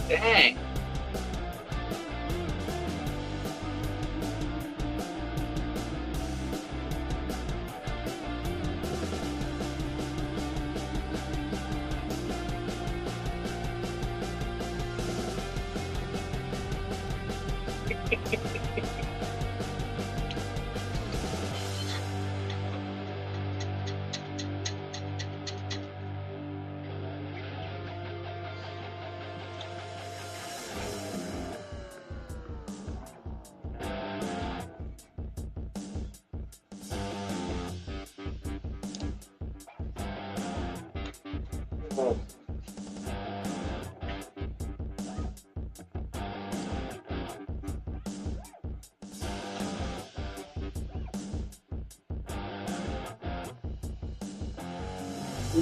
Dang.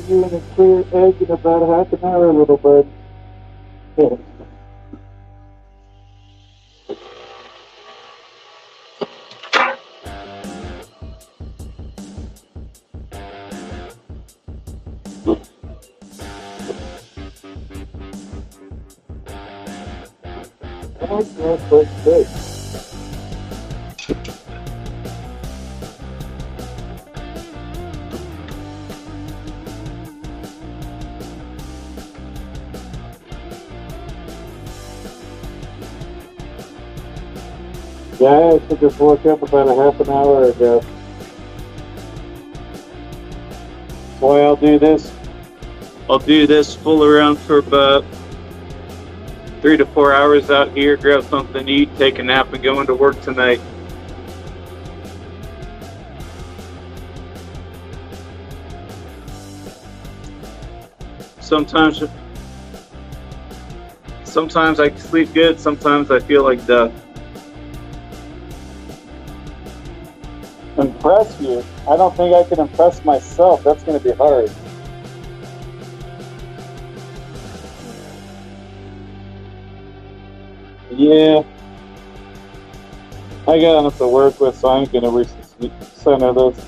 You in a clear egg in about half an hour, little bud. Yeah. That's good. Yeah, I actually just woke up about a half an hour ago. Boy, I'll do this. I'll do this, fool around for about 3 to 4 hours out here, grab something to eat, take a nap, and go into work tonight. Sometimes I sleep good, sometimes I feel like death. Impress you? I don't think I can impress myself. That's going to be hard. Yeah. I got enough to work with, so I ain't going to reach the center of this.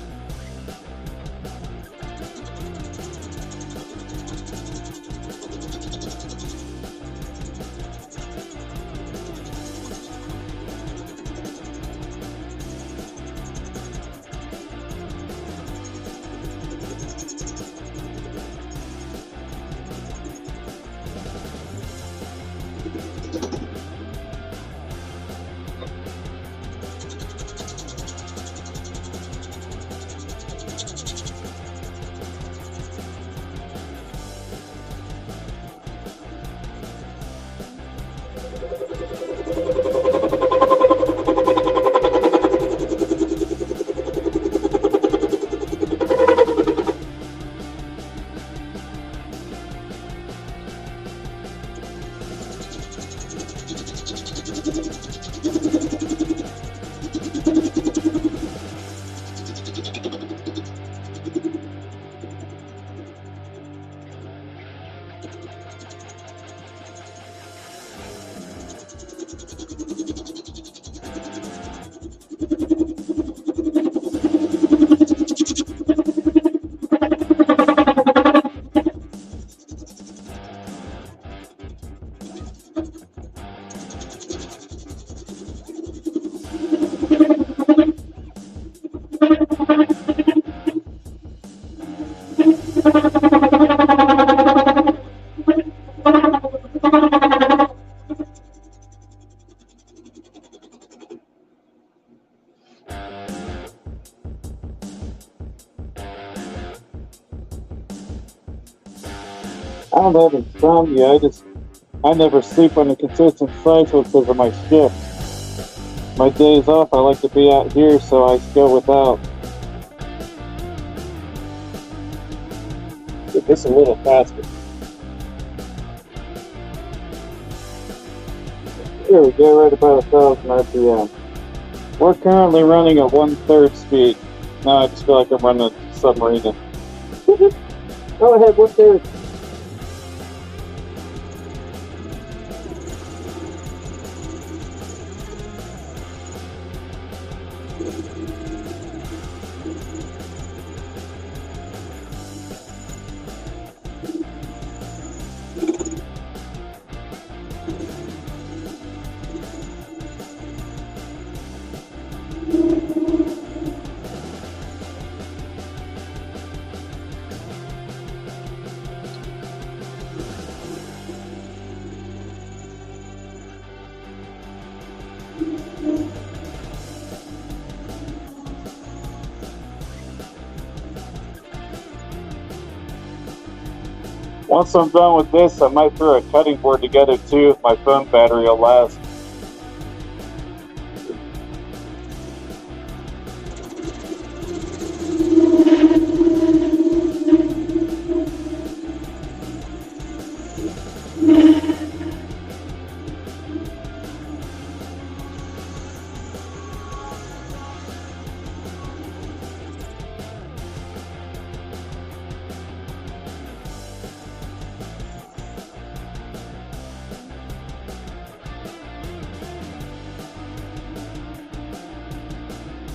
I don't have insomnia. I never sleep on a consistent cycle because of my shift. My days off, I like to be out here, so I go without. Get this a little faster. Here we go, right about 1,000 RPM. We're currently running at 1/3 speed. Now I just feel like I'm running a submarine. Go ahead, 1/3. Once I'm done with this, I might throw a cutting board together too if my phone battery will last.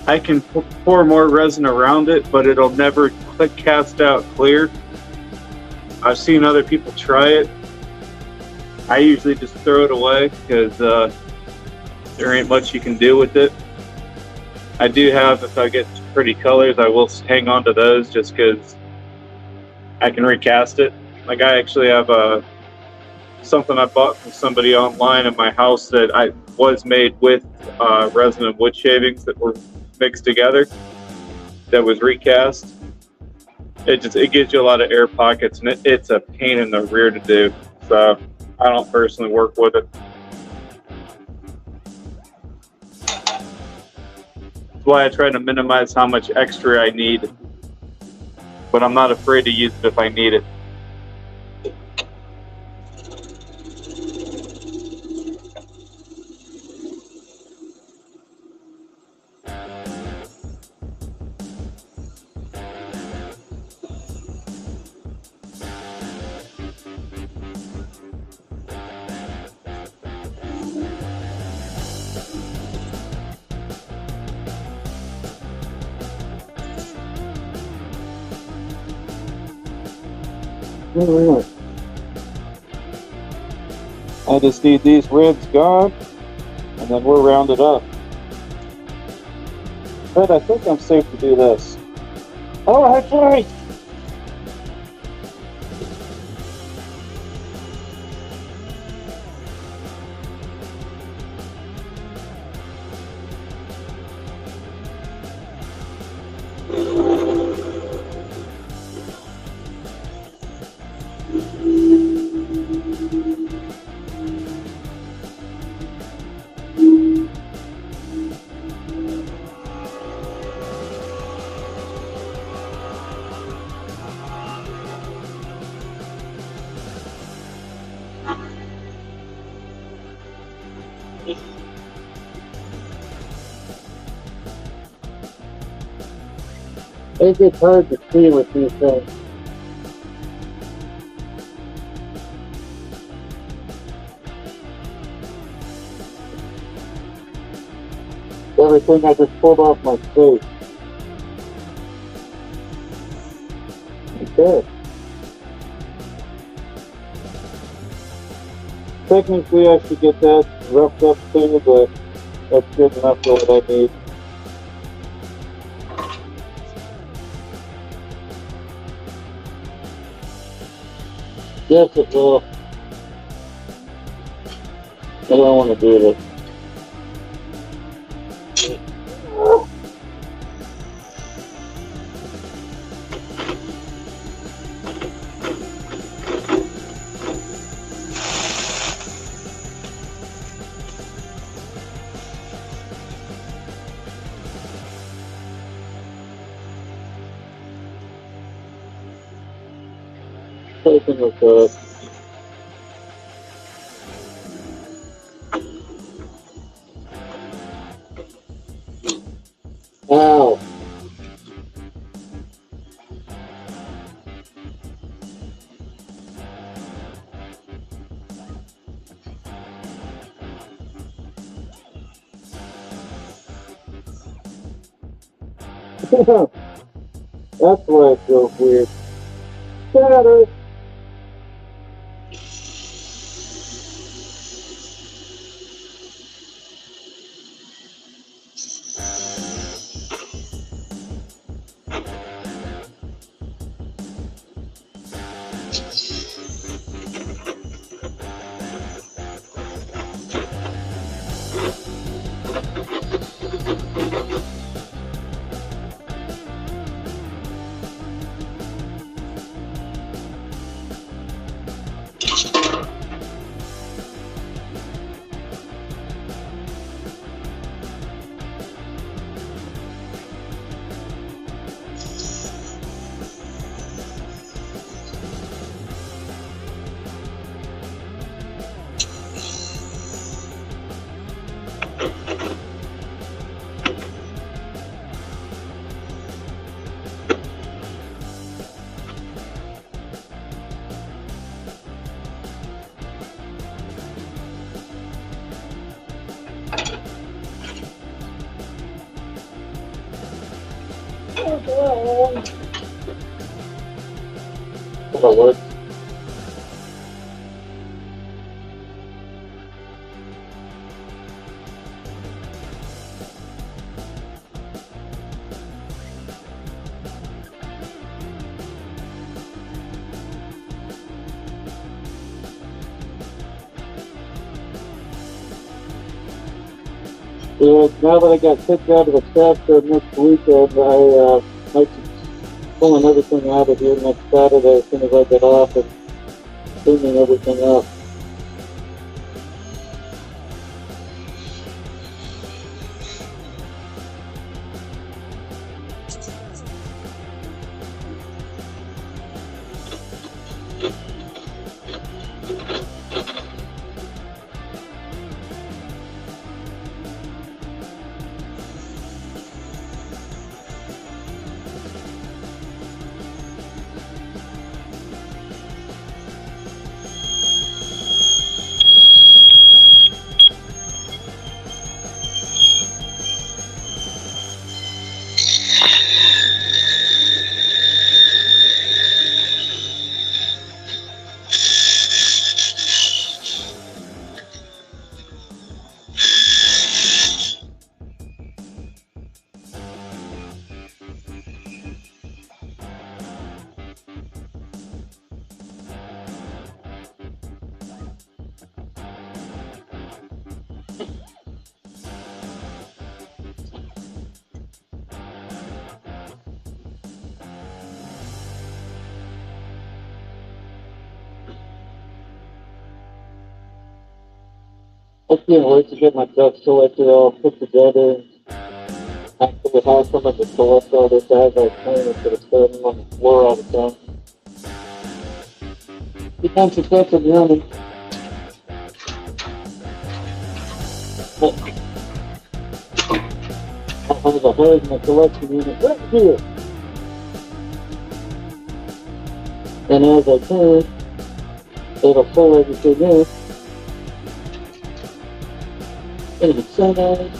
I can pour more resin around it, but it'll never cast out clear. I've seen other people try it. I usually just throw it away because there ain't much you can do with it. I do have, if I get pretty colors, I will hang on to those just because I can recast it. Like I actually have something I bought from somebody online in my house that I was made with resin and wood shavings that were mixed together, that was recast. It gives you a lot of air pockets, and it's a pain in the rear to do. So I don't personally work with it. That's why I try to minimize how much extra I need, but I'm not afraid to use it if I need it. I just need these ribs gone, and then we're rounded up. But I think I'm safe to do this. Oh, that's right! It gets hard to see with these things. Everything I just pulled off my face. Okay. Technically I should get that roughed up too, but that's good enough for what I need. Yes, it will. I don't want to do this. Taking with that. Ow. That's why it feels weird. Shatter. That'll work. Yeah, now that I got kicked out of the chapter next weekend, I might be pulling everything out of here next Saturday as soon as I get off and cleaning everything up. I can't wait to get my Dutch selector all put together and actually have someone to select all this as I clean instead of standing on the floor all the time. Depends if that's a running. I have a hole in my collection unit right here. And as I turn, it'll pull everything in. And it's so nice.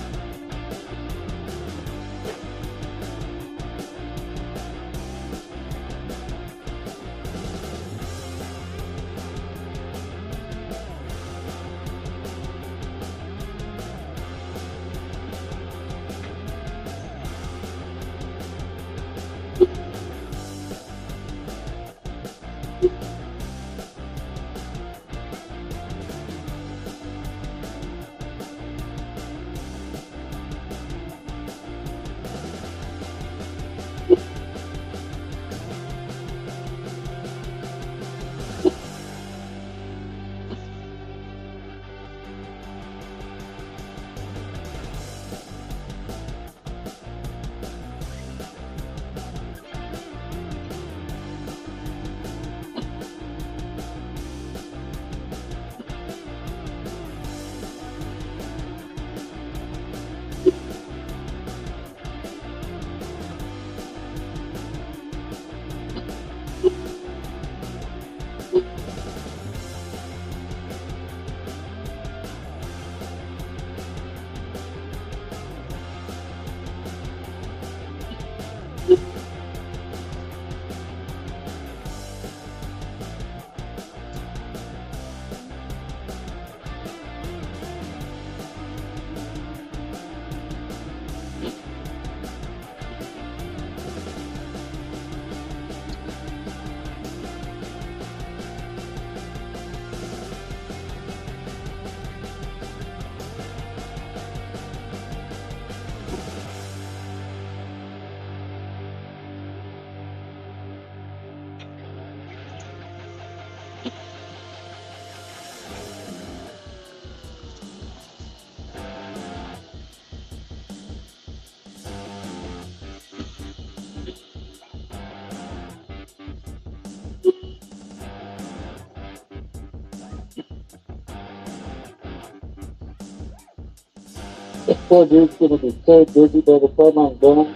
poor dude's gonna be so dizzy by the time I'm done.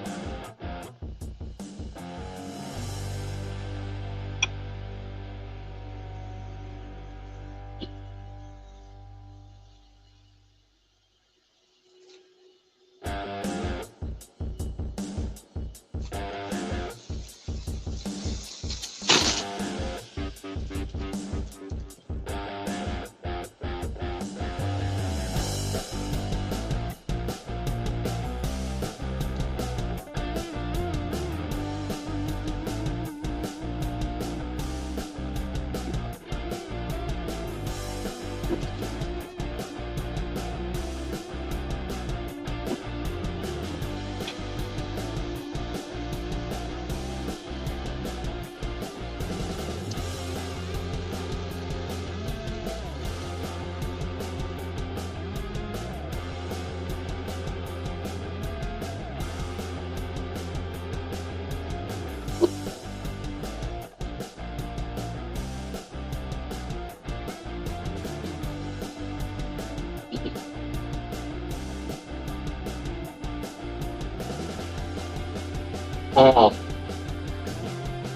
Ow.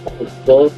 That was good.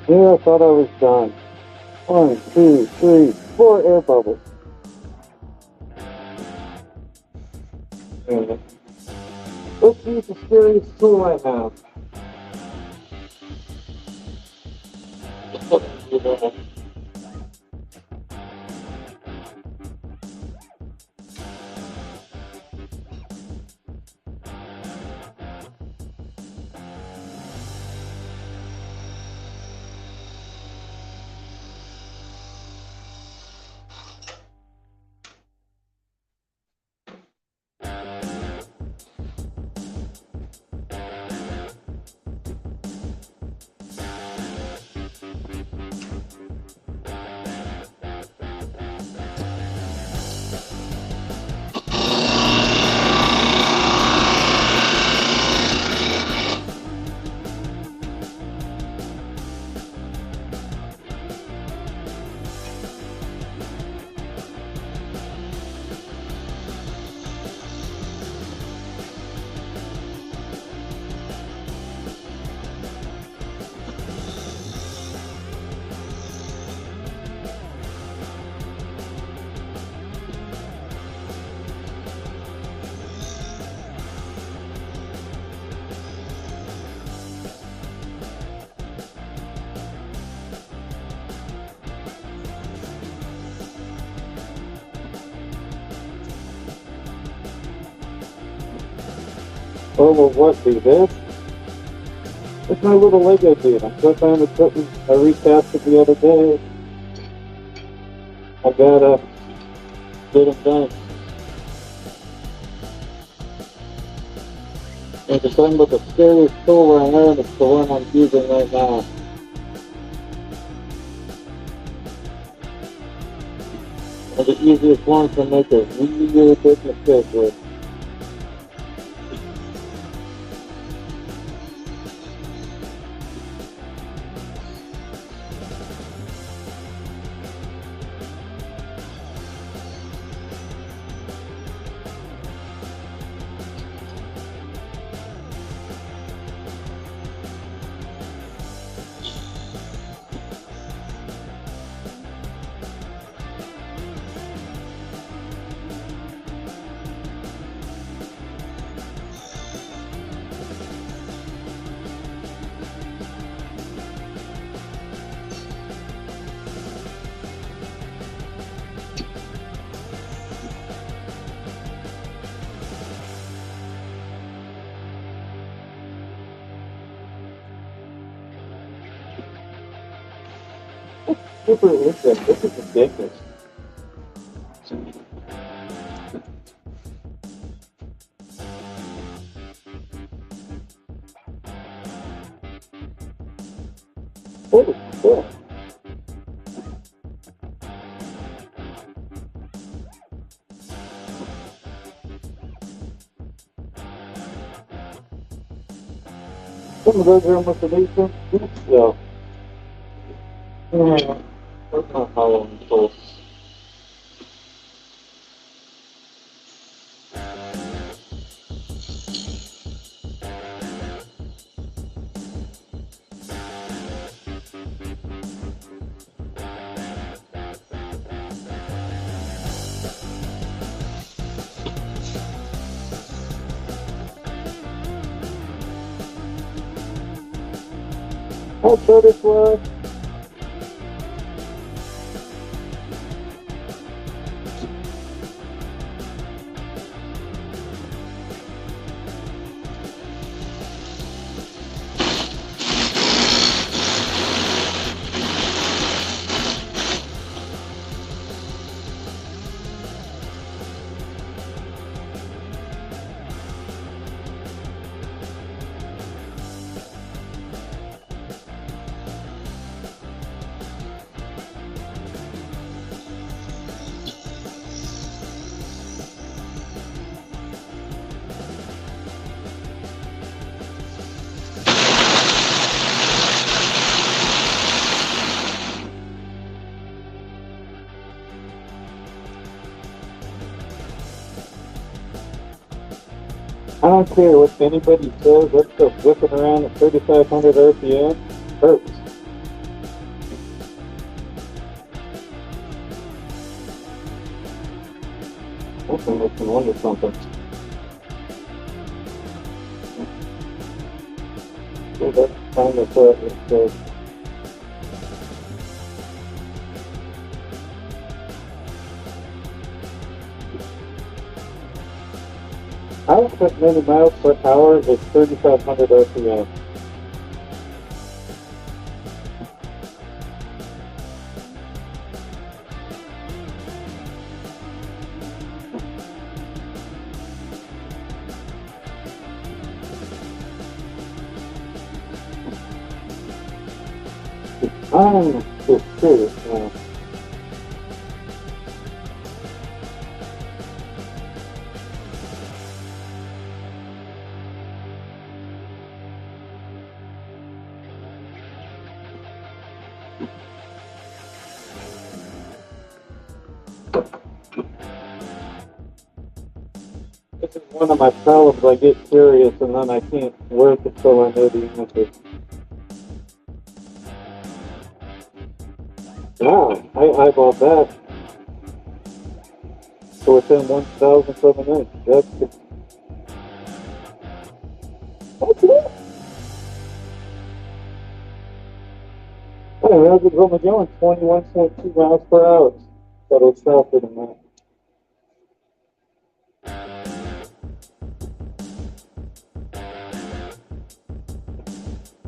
Yeah, I thought I was done. 1, 2, 3, 4 air bubbles. Yeah. Let's use the scariest tool I have. Oh, well, what, do this? It's my little Lego dude. I'm so fine with something I recast it the other day. I gotta get him done. And the thing with the scariest tool I have is the one I'm using right now. And the easiest one to make a really big mistake with. Super insect. This is ridiculous. Holy shit. Some of those are almost an 8-inch deep still. Yeah. That's not how long it's full. Hi, butterfly. I don't care what anybody says, that stuff whipping around at 3,500 RPM hurts. That thing makes me wonder something. So that's kind of what it says. Output many miles per hour is 3,500 RPM. I'm just curious now. This is one of my problems. I get curious and then I can't work until I know the answer. Wow, I eyeballed that. So within 1,000th of an inch. That's it. Oh, how's it only going? 21.2 miles per hour. But it's faster than that.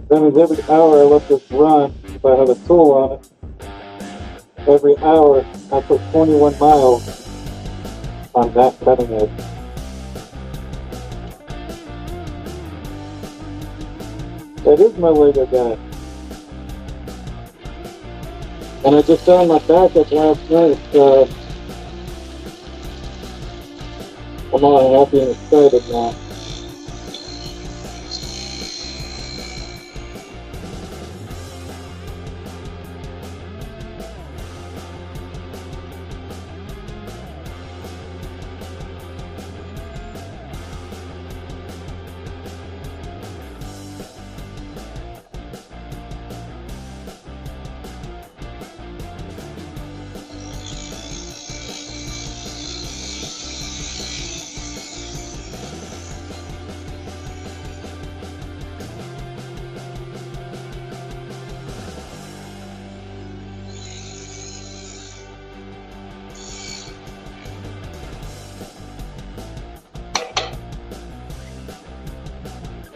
That means every hour I let this run, if I have a tool on it, every hour I put 21 miles on that cutting edge. That is my Lego guy. And I just found my backup last night, so I'm all happy and excited now.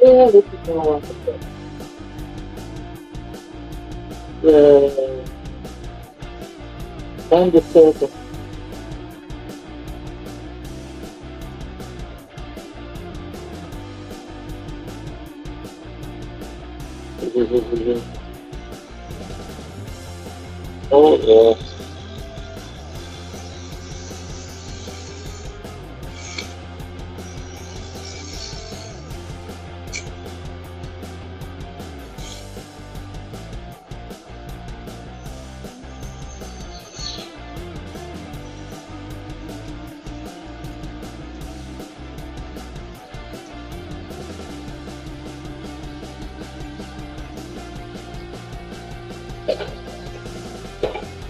Yeah, this is gonna work. Yeah. Time to circle. Oh yeah.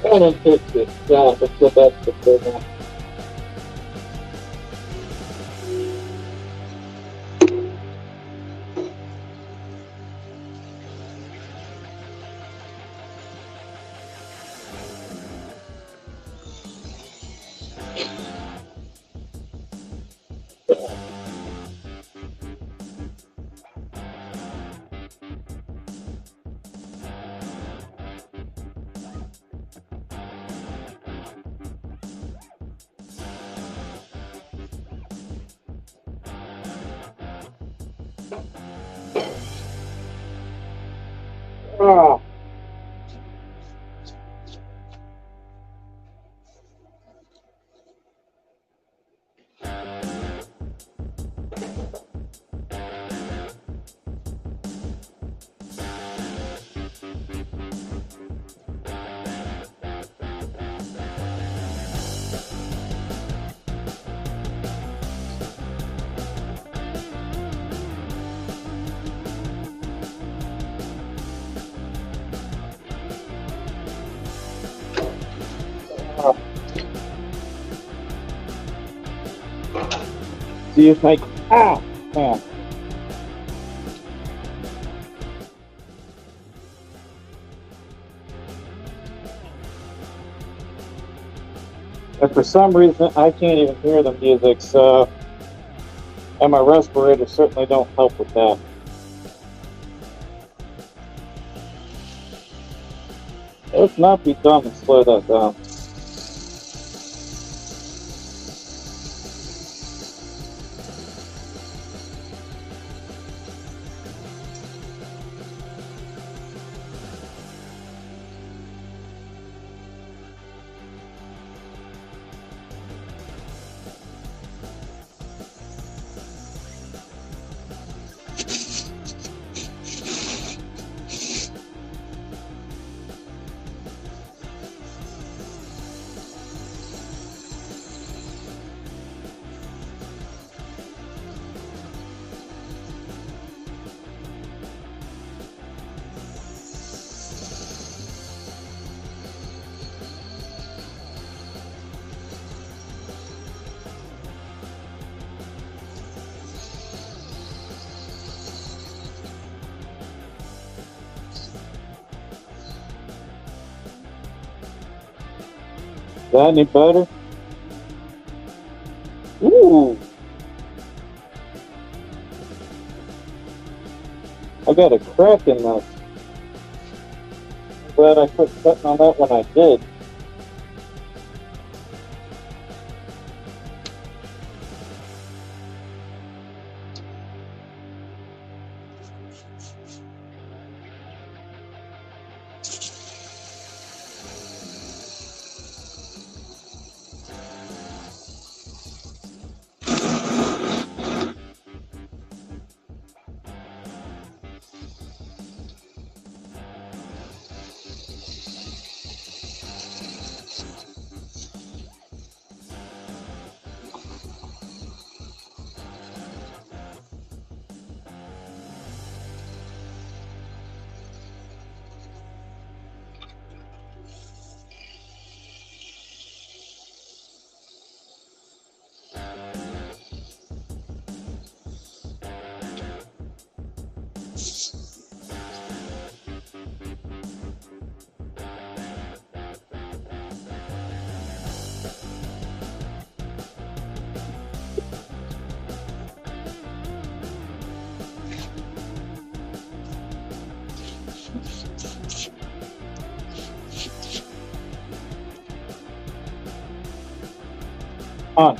I don't think it's it's the best of them. Ah. See if I ah. And for some reason, I can't even hear the music, so, and my respirator certainly don't help with that. Let's not be dumb and slow that down. Is that any better? Ooh. I got a crack in this. I'm glad I quit cutting on that when I did. on.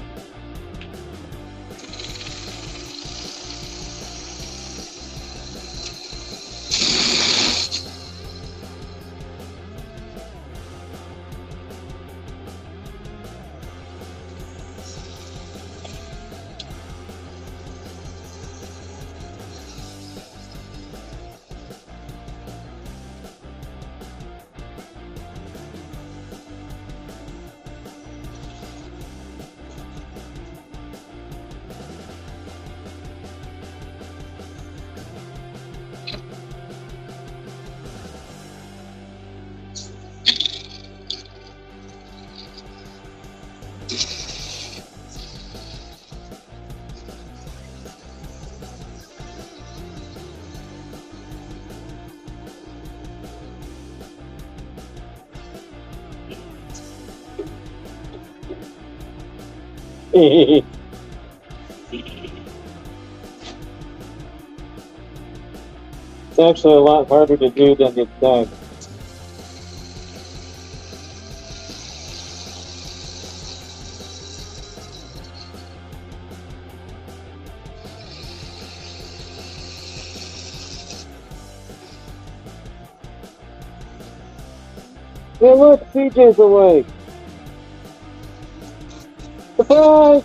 It's actually a lot harder to do than you think. Hey, look, CJ's awake. Surprise!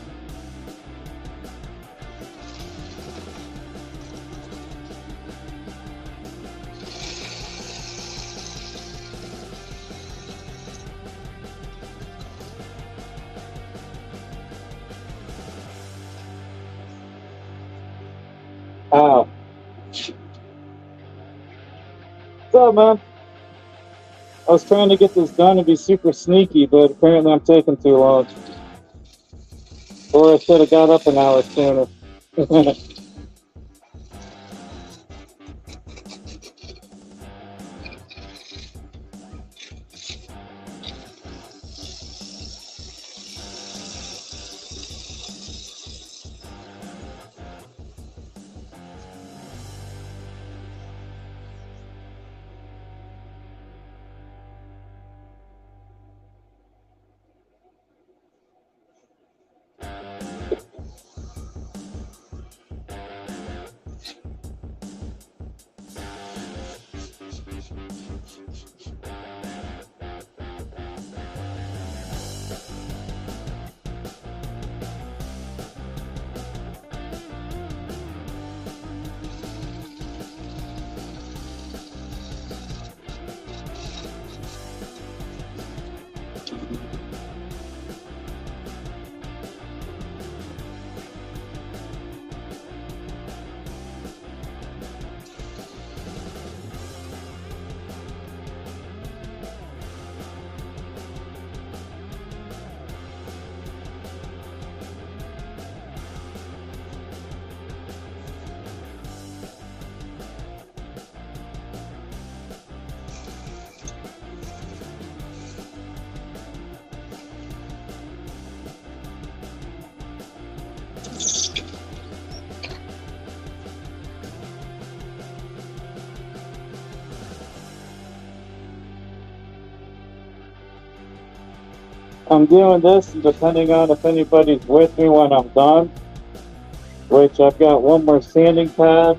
Ow. What's up, man? I was trying to get this done and be super sneaky, but apparently I'm taking too long. Or I should have got up an hour sooner. I'm doing this depending on if anybody's with me when I'm done, which I've got one more sanding pad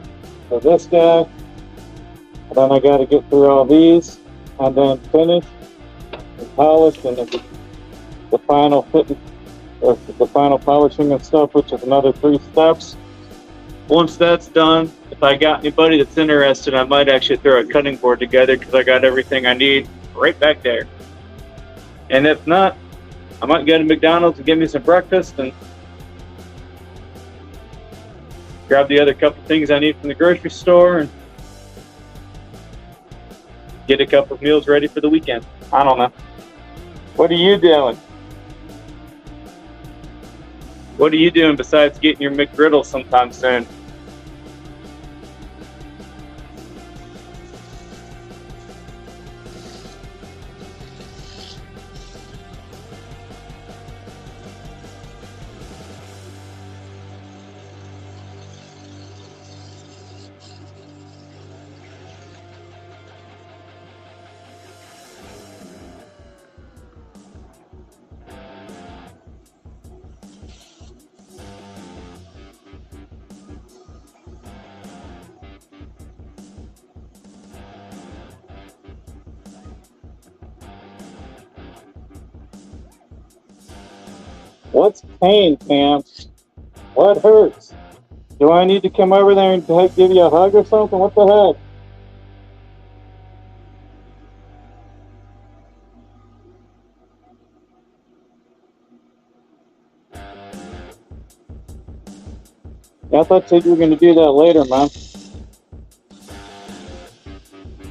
for this guy, and then I got to get through all these and then finish and polish and the final fitting, or the final polishing and stuff, which is another 3 steps. Once that's done, if I got anybody that's interested, I might actually throw a cutting board together because I got everything I need right back there. And if not, I might go to McDonald's and get me some breakfast and grab the other couple things I need from the grocery store and get a couple of meals ready for the weekend. I don't know. What are you doing? What are you doing besides getting your McGriddle sometime soon? What's pain, Pam? What hurts? Do I need to come over there and give you a hug or something? What the heck? I thought you were going to do that later, man.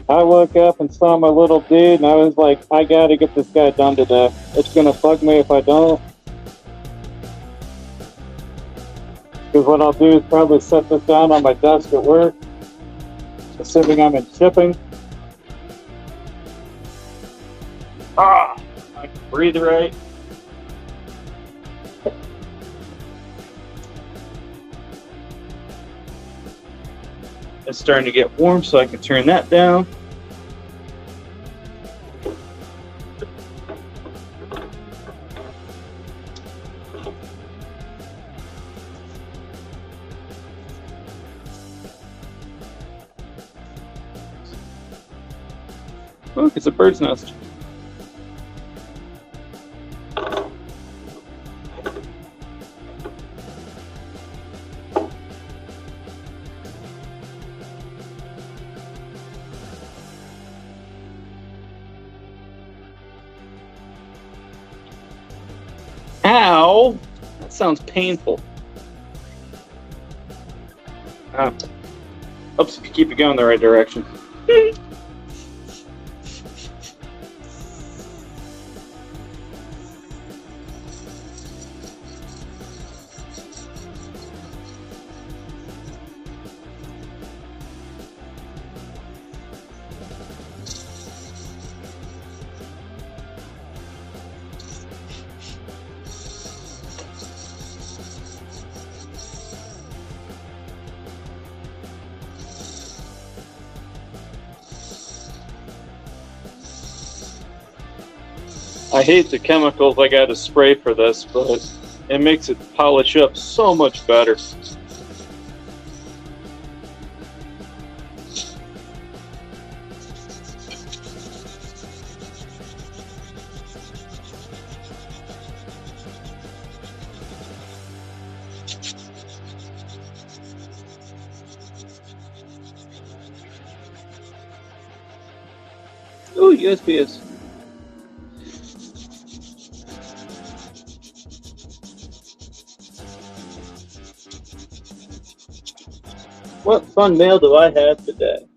I woke up and saw my little dude, and I was like, I got to get this guy done today. It's going to bug me if I don't. Because what I'll do is probably set this down on my desk at work, assuming I'm in shipping. I can breathe right. It's starting to get warm, so I can turn that down. Look, it's a bird's nest. Ow! That sounds painful. Oops, if you keep it going the right direction. I hate the chemicals I got to spray for this, but it makes it polish up so much better. Ooh, USB is. What fun mail do I have today?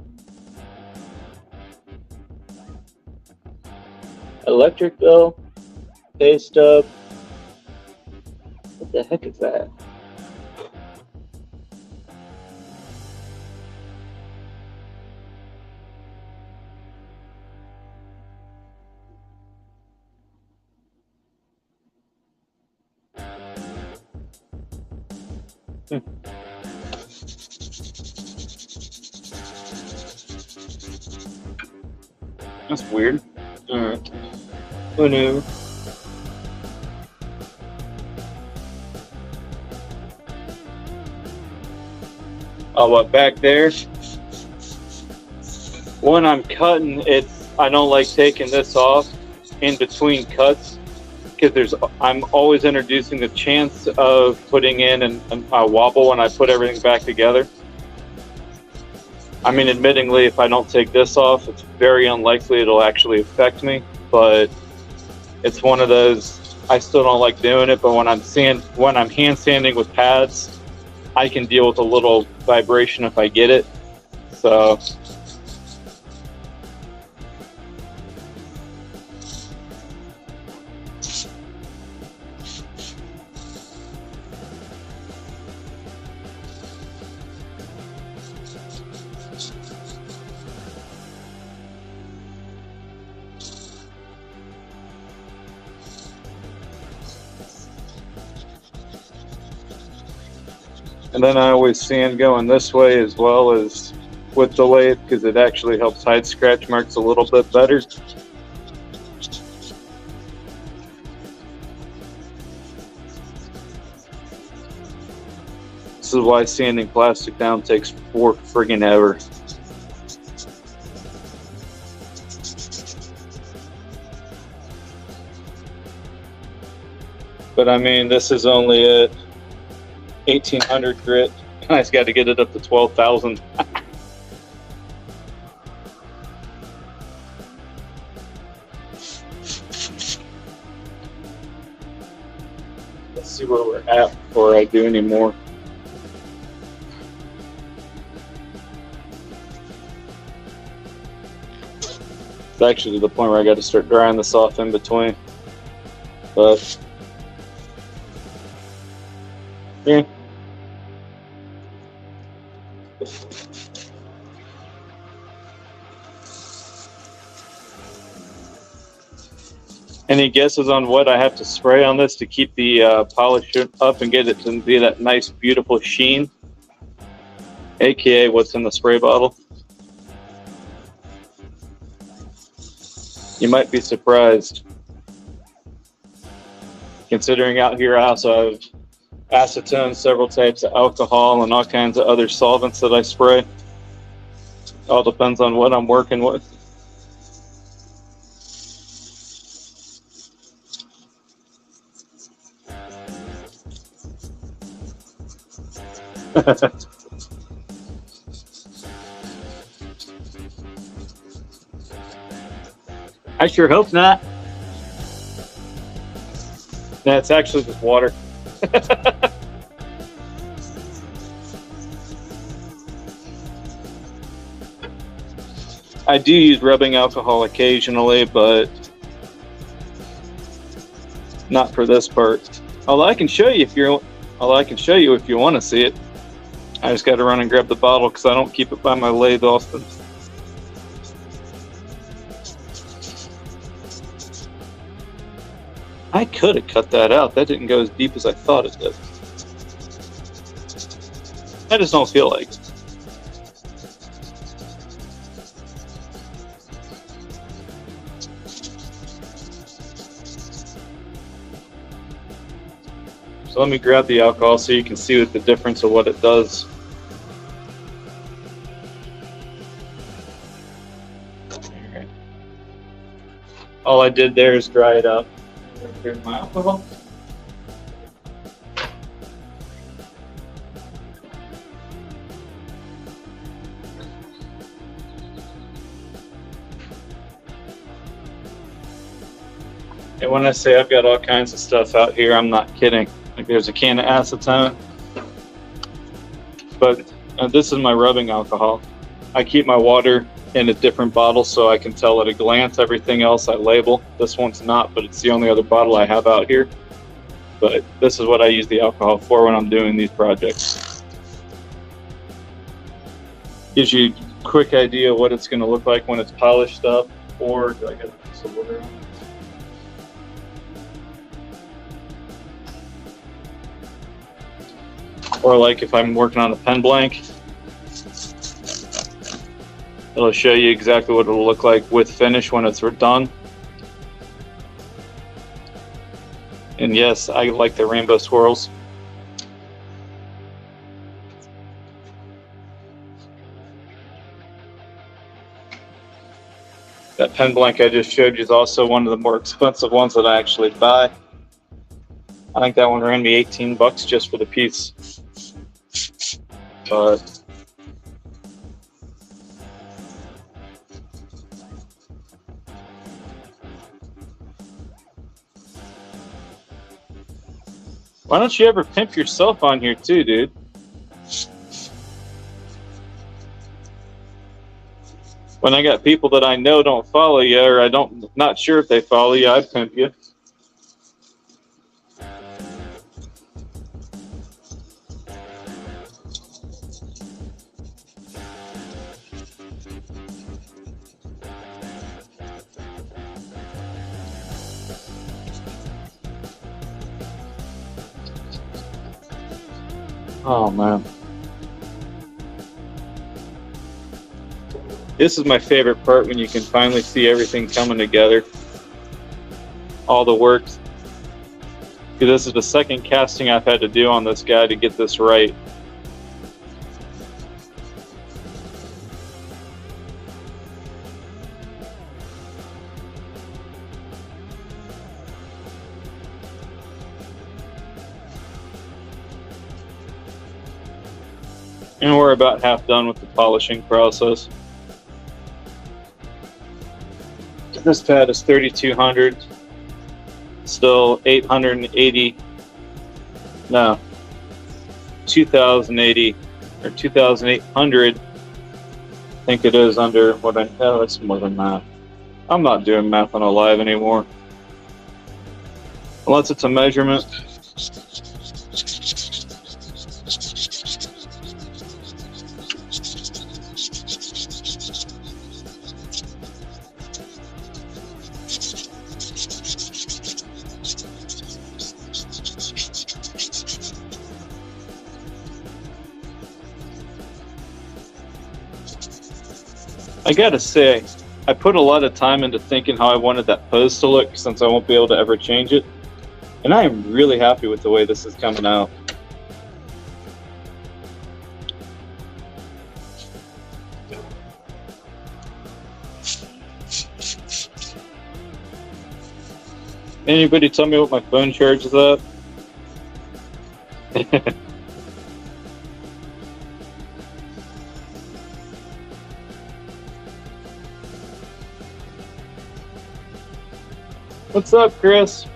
Electric bill, pay stub. What the heck is that? That's weird. Alright. Oh no. Oh, what, back there? When I'm cutting, I don't like taking this off in between cuts because I'm always introducing the chance of putting in a wobble when I put everything back together. I mean, admittingly, if I don't take this off, it's very unlikely it'll actually affect me, but it's one of those, I still don't like doing it, but when I'm hand sanding with pads, I can deal with a little vibration if I get it. So and then I always sand going this way as well as with the lathe because it actually helps hide scratch marks a little bit better. This is why sanding plastic down takes friggin' ever. But I mean, this is only at 1800 grit. I just got to get it up to 12,000. Let's see where we're at before I do any more. It's actually to the point where I got to start drying this off in between. But yeah. Any guesses on what I have to spray on this to keep the polish up and get it to be that nice, beautiful sheen? AKA what's in the spray bottle? You might be surprised. Considering out here I also have acetone, several types of alcohol, and all kinds of other solvents that I spray. All depends on what I'm working with. I sure hope not. No, it's actually just water. I do use rubbing alcohol occasionally, but not for this part. Although I can show you if you want to see it. I just got to run and grab the bottle because I don't keep it by my lathe often. I could have cut that out. That didn't go as deep as I thought it did. I just don't feel like it. So let me grab the alcohol so you can see what the difference of what it does. Right. All I did there is dry it up. Here's my alcohol. And when I say I've got all kinds of stuff out here, I'm not kidding. Like there's a can of acetone, but this is my rubbing alcohol. I keep my water in a different bottle so I can tell at a glance. Everything else I label. This one's not, but it's the only other bottle I have out here. But this is what I use the alcohol for when I'm doing these projects. Gives you a quick idea what it's going to look like when it's polished up. Or do I get some water on? Or like if I'm working on a pen blank, it'll show you exactly what it'll look like with finish when it's done. And yes, I like the rainbow swirls. That pen blank I just showed you is also one of the more expensive ones that I actually buy. I think that one ran me 18 bucks just for the piece. But why don't you ever pimp yourself on here too, dude? When I got people that I know don't follow you, or not sure if they follow you, I'd pimp you. Oh man. This is my favorite part, when you can finally see everything coming together. All the work. This is the second casting I've had to do on this guy to get this right. And we're about half done with the polishing process. This pad is 3200, still 880, no, 2080 or 2800. I think it is under what I know. It's more than that. I'm not doing math on a live anymore, unless it's a measurement. I gotta say, I put a lot of time into thinking how I wanted that pose to look, since I won't be able to ever change it. And I am really happy with the way this is coming out. Anybody tell me what my phone charge is at? What's up, Chris?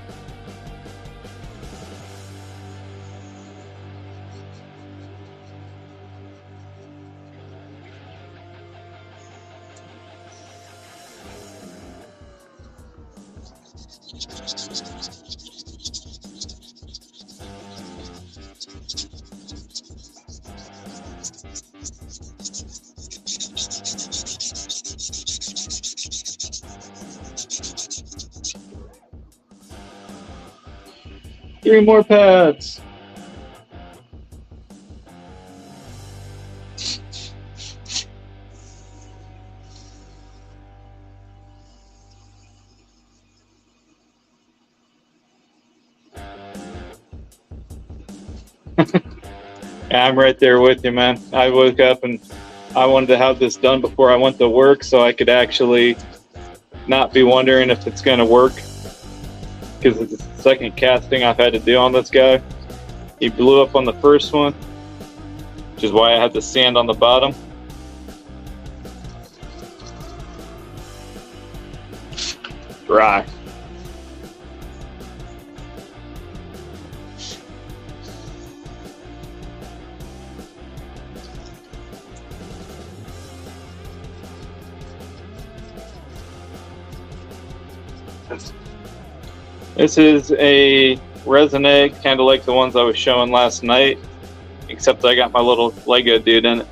Three more pads. Yeah, I'm right there with you, man. I woke up and I wanted to have this done before I went to work so I could actually not be wondering if it's going to work. Because it's the second casting I've had to do on this guy. He blew up on the first one, which is why I had the sand on the bottom. Dry. This is a resin egg, kind of like the ones I was showing last night, except I got my little Lego dude in it.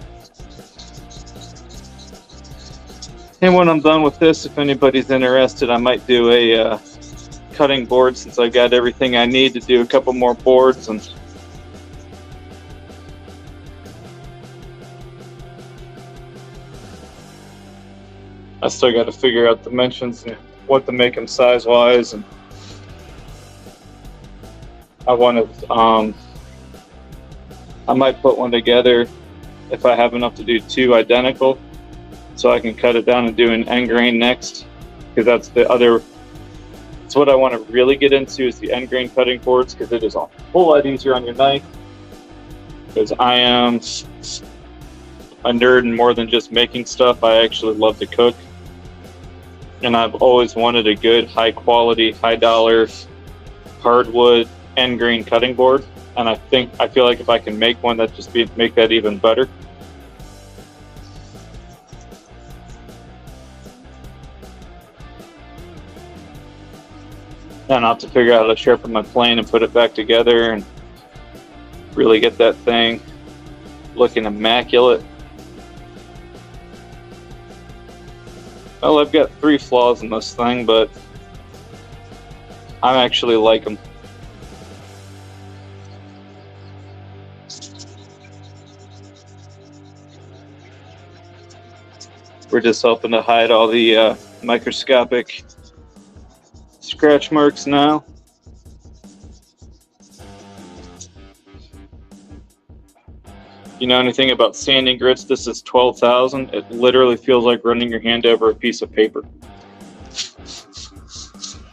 And when I'm done with this, if anybody's interested, I might do a cutting board, since I got everything I need to do a couple more boards. And I still got to figure out dimensions and what to make them size-wise. And I want to, I might put one together if I have enough to do two identical, so I can cut it down and do an end grain next, because that's the other, it's what I want to really get into, is the end grain cutting boards, because it is a whole lot easier on your knife, because I am a nerd in more than just making stuff. I actually love to cook, and I've always wanted a good, high quality, high dollar, hardwood end grain cutting board, and I feel like if I can make one that just make that even better. And I'll have to figure out how to sharpen my plane and put it back together and really get that thing looking immaculate. Well, I've got 3 flaws in this thing, but I actually like them. We're just helping to hide all the microscopic scratch marks now. You know anything about sanding grits? This is 12,000. It literally feels like running your hand over a piece of paper.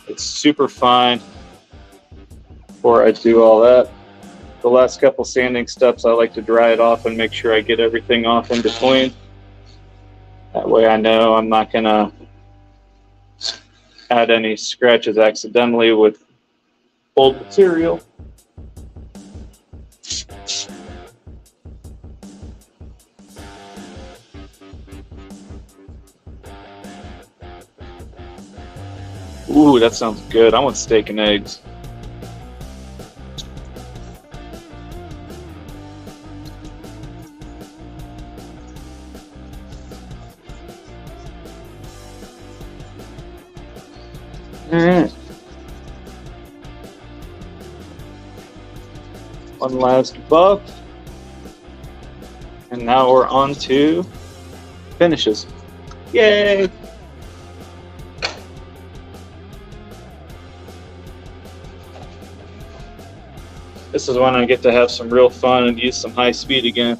It's super fine before I do all that. the last couple sanding steps, I like to dry it off and make sure I get everything off in between. That way I know I'm not going to add any scratches accidentally with old material. Ooh, that sounds good. I want steak and eggs. One last buff. And now we're on to finishes. Yay! This is when I get to have some real fun and use some high speed again.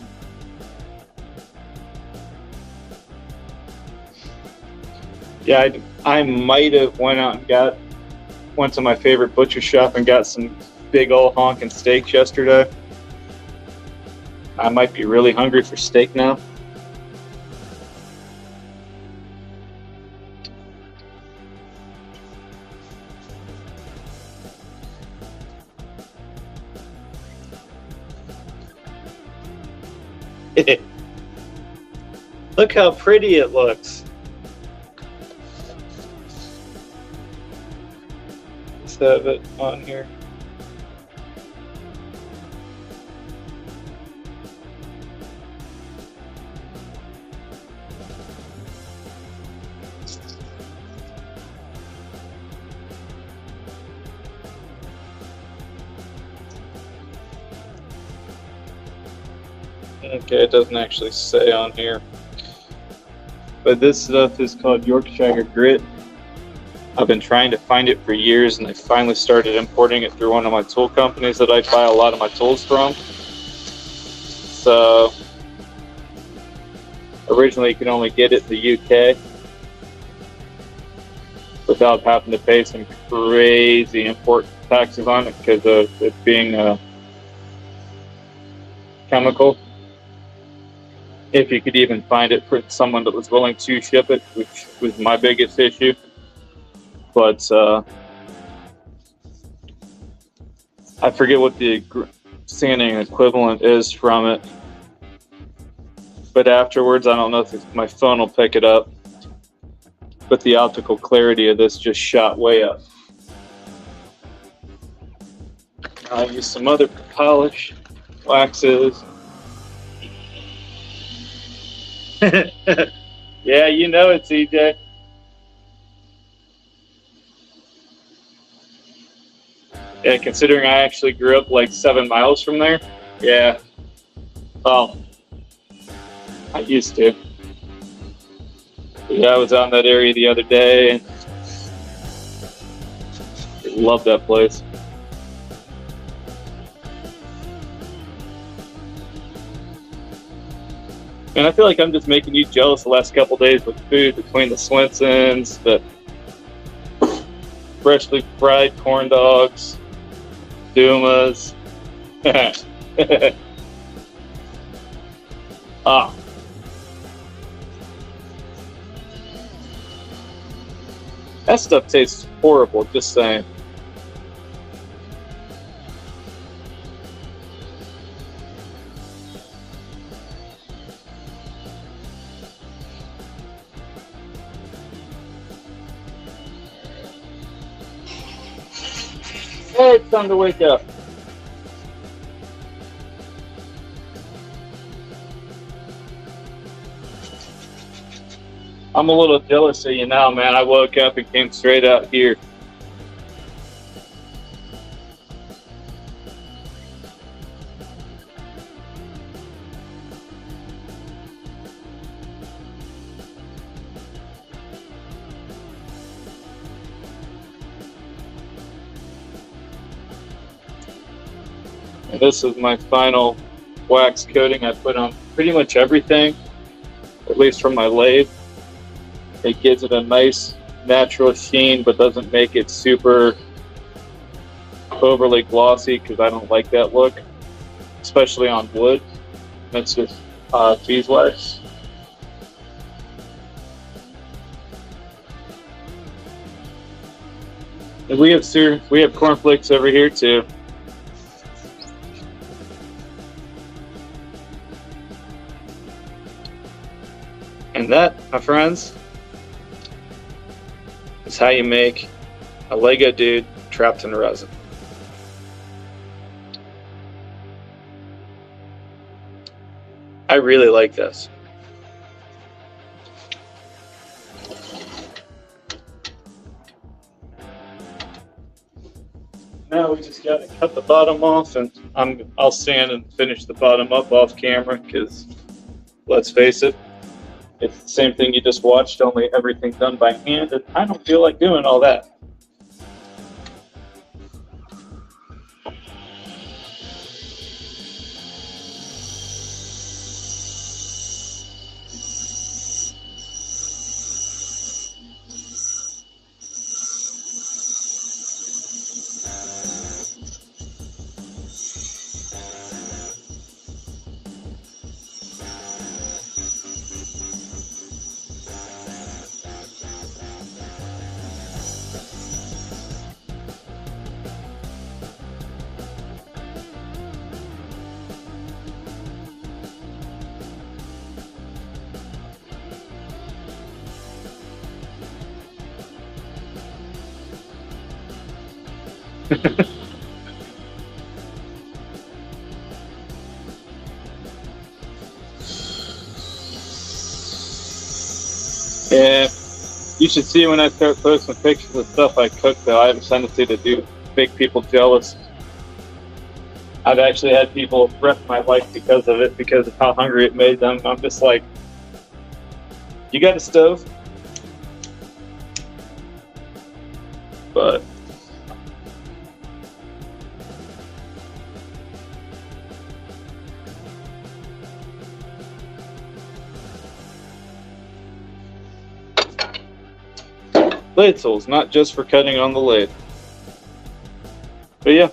Yeah, I might have went to my favorite butcher shop and got some big old honking steaks yesterday. I might be really hungry for steak now. Look how pretty it looks. Let's have it on here. Okay, it doesn't actually say on here. But this stuff is called Yorkshire Grit. I've been trying to find it for years, and I finally started importing it through one of my tool companies that I buy a lot of my tools from. So, originally you could only get it in the UK without having to pay some crazy import taxes on it because of it being a chemical. If you could even find it for someone that was willing to ship it, which was my biggest issue. But I forget what the sanding equivalent is from it. But afterwards, I don't know if my phone will pick it up. But the optical clarity of this just shot way up. I used some other polish waxes. Yeah, you know it, CJ. Yeah, considering I actually grew up like 7 miles from there. Yeah. Well, I used to. Yeah, I was out in that area the other day and love that place. And I feel like I'm just making you jealous the last couple days with food between the Swensons, the freshly fried corn dogs, Dumas. Ah. That stuff tastes horrible, just saying. Hey, it's time to wake up. I'm a little jealous of you now, man. I woke up and came straight out here. And this is my final wax coating. I put on pretty much everything, at least from my lathe. It gives it a nice natural sheen, but doesn't make it super overly glossy because I don't like that look. especially on wood. That's just beeswax. And we have cornflakes over here too. And that, my friends, is how you make a Lego dude trapped in resin. I really like this. Now we just gotta cut the bottom off, and I'll sand and finish the bottom up off camera, because let's face it, it's the same thing you just watched, only everything done by hand, and I don't feel like doing all that. Yeah, you should see when I start posting pictures of stuff I cook, though. I have a tendency to make people jealous. I've actually had people wreck my life because of it, because of how hungry it made them. I'm just like, you got a stove? But lathe tools, not just for cutting on the lathe. But yeah,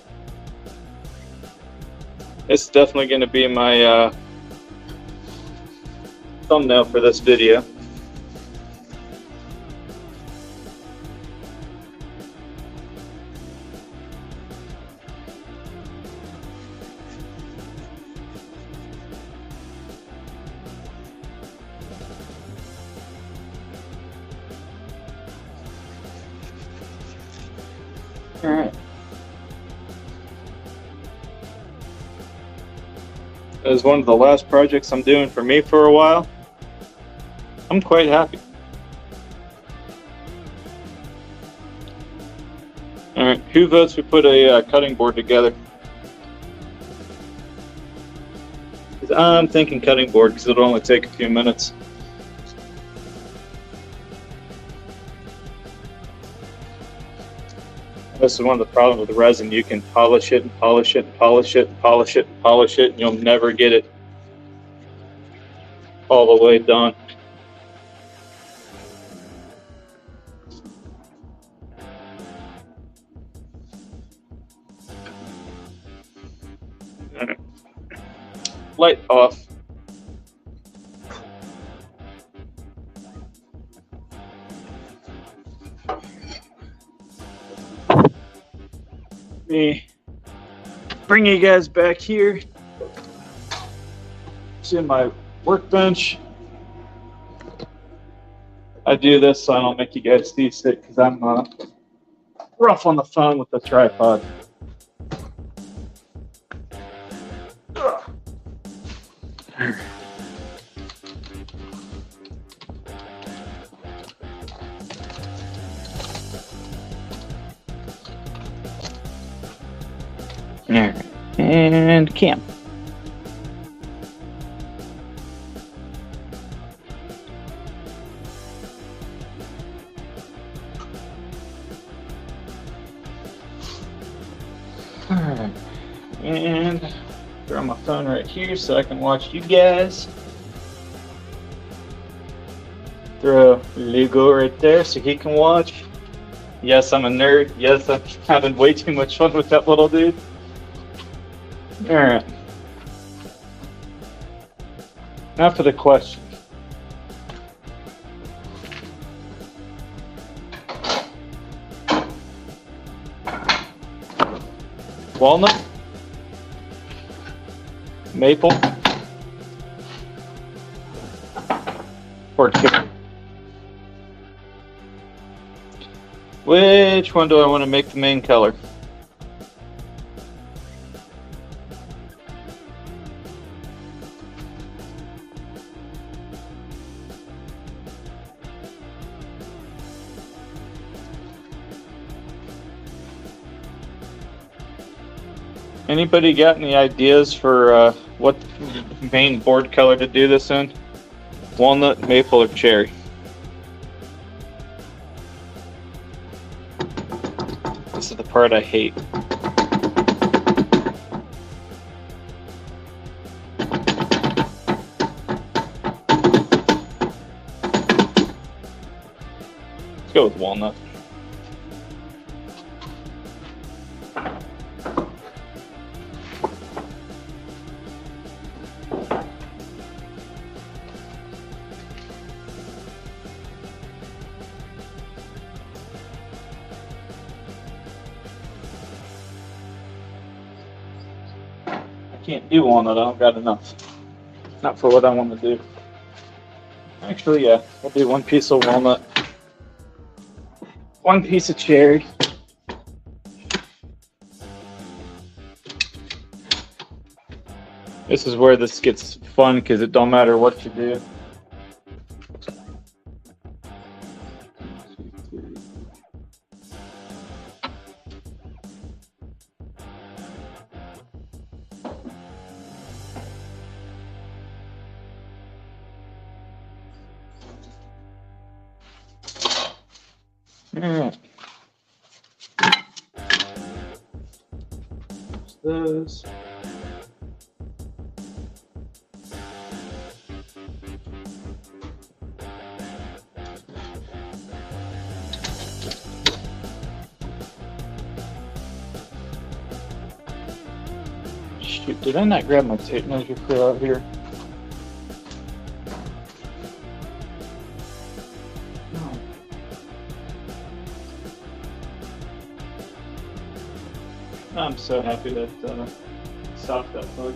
it's definitely going to be my thumbnail for this video. All right. That is one of the last projects I'm doing for me for a while. I'm quite happy. All right, who votes we put a cutting board together? I'm thinking cutting board because it'll only take a few minutes. This is one of the problems with the resin. You can polish it and polish it and polish it and polish it and polish it, and you'll never get it all the way done. All right. Light off. Me bring you guys back here to my workbench. I do this so I don't make you guys seasick because I'm rough on the phone with the tripod. Alright, and cam. Alright, and throw my phone right here so I can watch you guys. Throw Lego right there so he can watch. Yes, I'm a nerd. Yes, I'm having way too much fun with that little dude. Alright. Now for the question. Walnut, maple, or cherry? Which one do I want to make the main color? Anybody got any ideas for what main board color to do this in? Walnut, maple, or cherry? This is the part I hate. Let's go with walnut. Can't do walnut, I don't got enough. Not for what I want to do. Actually, yeah, I'll do one piece of walnut, one piece of cherry. This is where this gets fun because it don't matter what you do. Alright. Those. Shoot, did I not grab my tape measure for out here? I'm so happy that stopped that bug.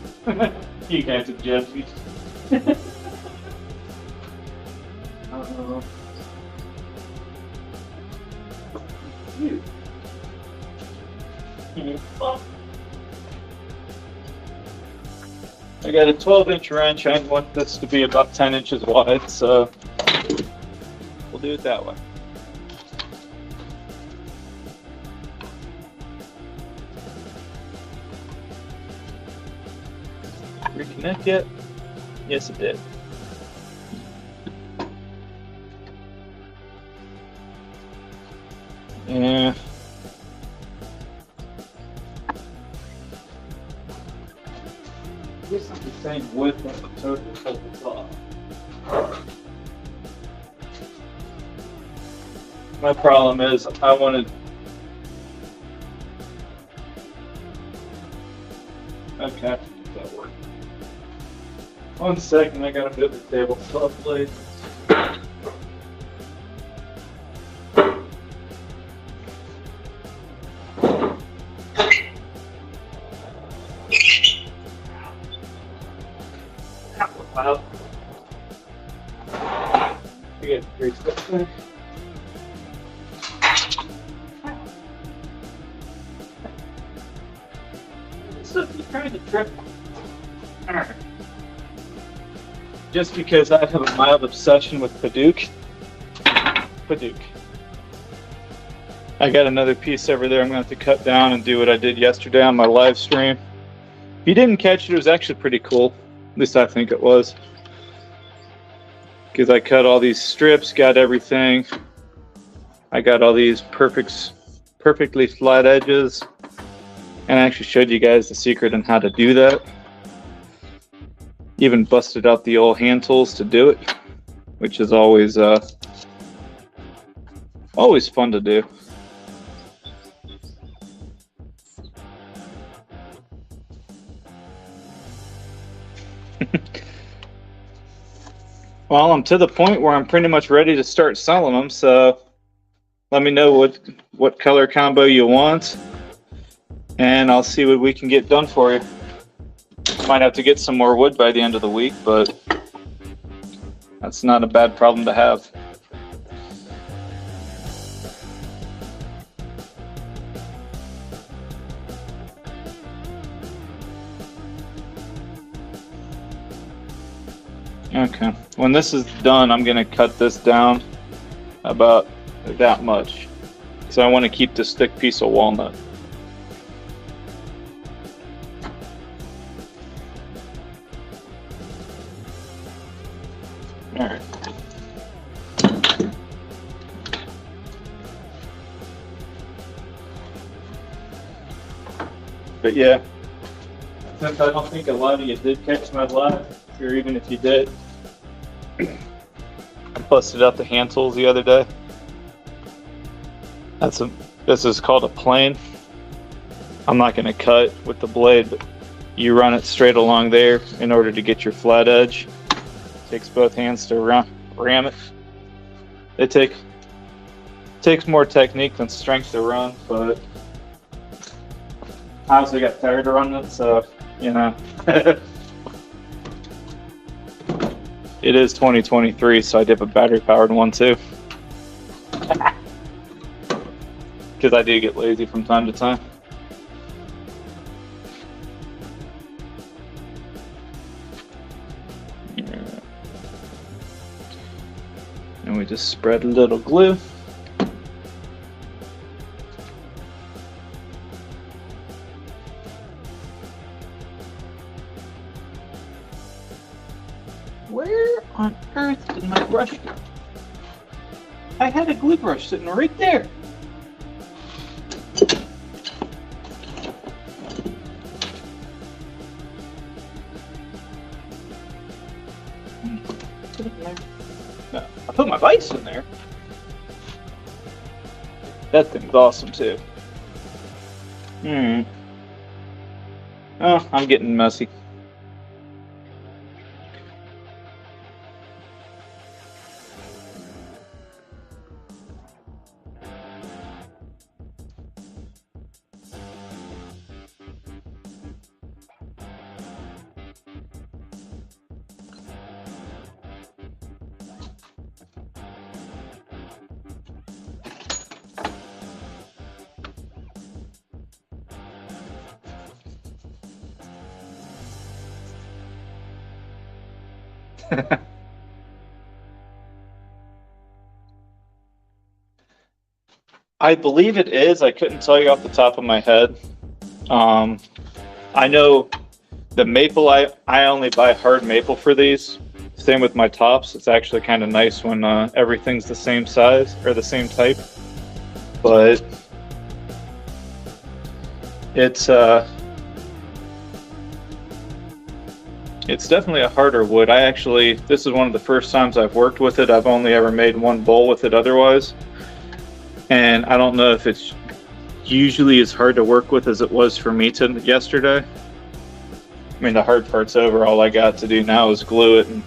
You guys are Jeffy. I got a 12-inch wrench. I want this to be about 10 inches wide, so we'll do it that way. Reconnect yet? Yes, it did. Yeah. This is the same width of the total of the top. My problem is I wanted. Okay. 1 second, I gotta move the table softly. Wow. You get 3 steps there. So you're trying to trip. Alright. Just because I have a mild obsession with Padauk. I got another piece over there I'm going to have to cut down and do what I did yesterday on my live stream. If you didn't catch it, it was actually pretty cool. At least I think it was. Because I cut all these strips, got everything. I got all these perfectly flat edges. And I actually showed you guys the secret on how to do that. Even busted out the old hand tools to do it, which is always fun to do. Well, I'm to the point where I'm pretty much ready to start selling them, so let me know what color combo you want, and I'll see what we can get done for you. Might have to get some more wood by the end of the week, but that's not a bad problem to have. Okay, when this is done, I'm gonna cut this down about that much, so I want to keep this thick piece of walnut. All right. But yeah, since I don't think a lot of you did catch my live, or even if you did, I busted out the hand tools the other day. This is called a plane. I'm not going to cut with the blade, but you run it straight along there in order to get your flat edge. It takes both hands to ram it. It takes more technique than strength to run, but I also got tired of running it, so you know. It is 2023, so I did a battery-powered one too. Because I do get lazy from time to time. And we just spread a little glue. Where on earth did my brush go? I had a glue brush sitting right there. Put it in there. No, I put my vise in there. That thing's awesome too. Oh, I'm getting messy. I believe it is. I couldn't tell you off the top of my head. I know the maple, I only buy hard maple for these. Same with my tops. It's actually kind of nice when everything's the same size or the same type. But it's definitely a harder wood. This is one of the first times I've worked with it. I've only ever made one bowl with it otherwise. And I don't know if it's usually as hard to work with as it was for me yesterday. I mean, the hard part's over. All I got to do now is glue it. And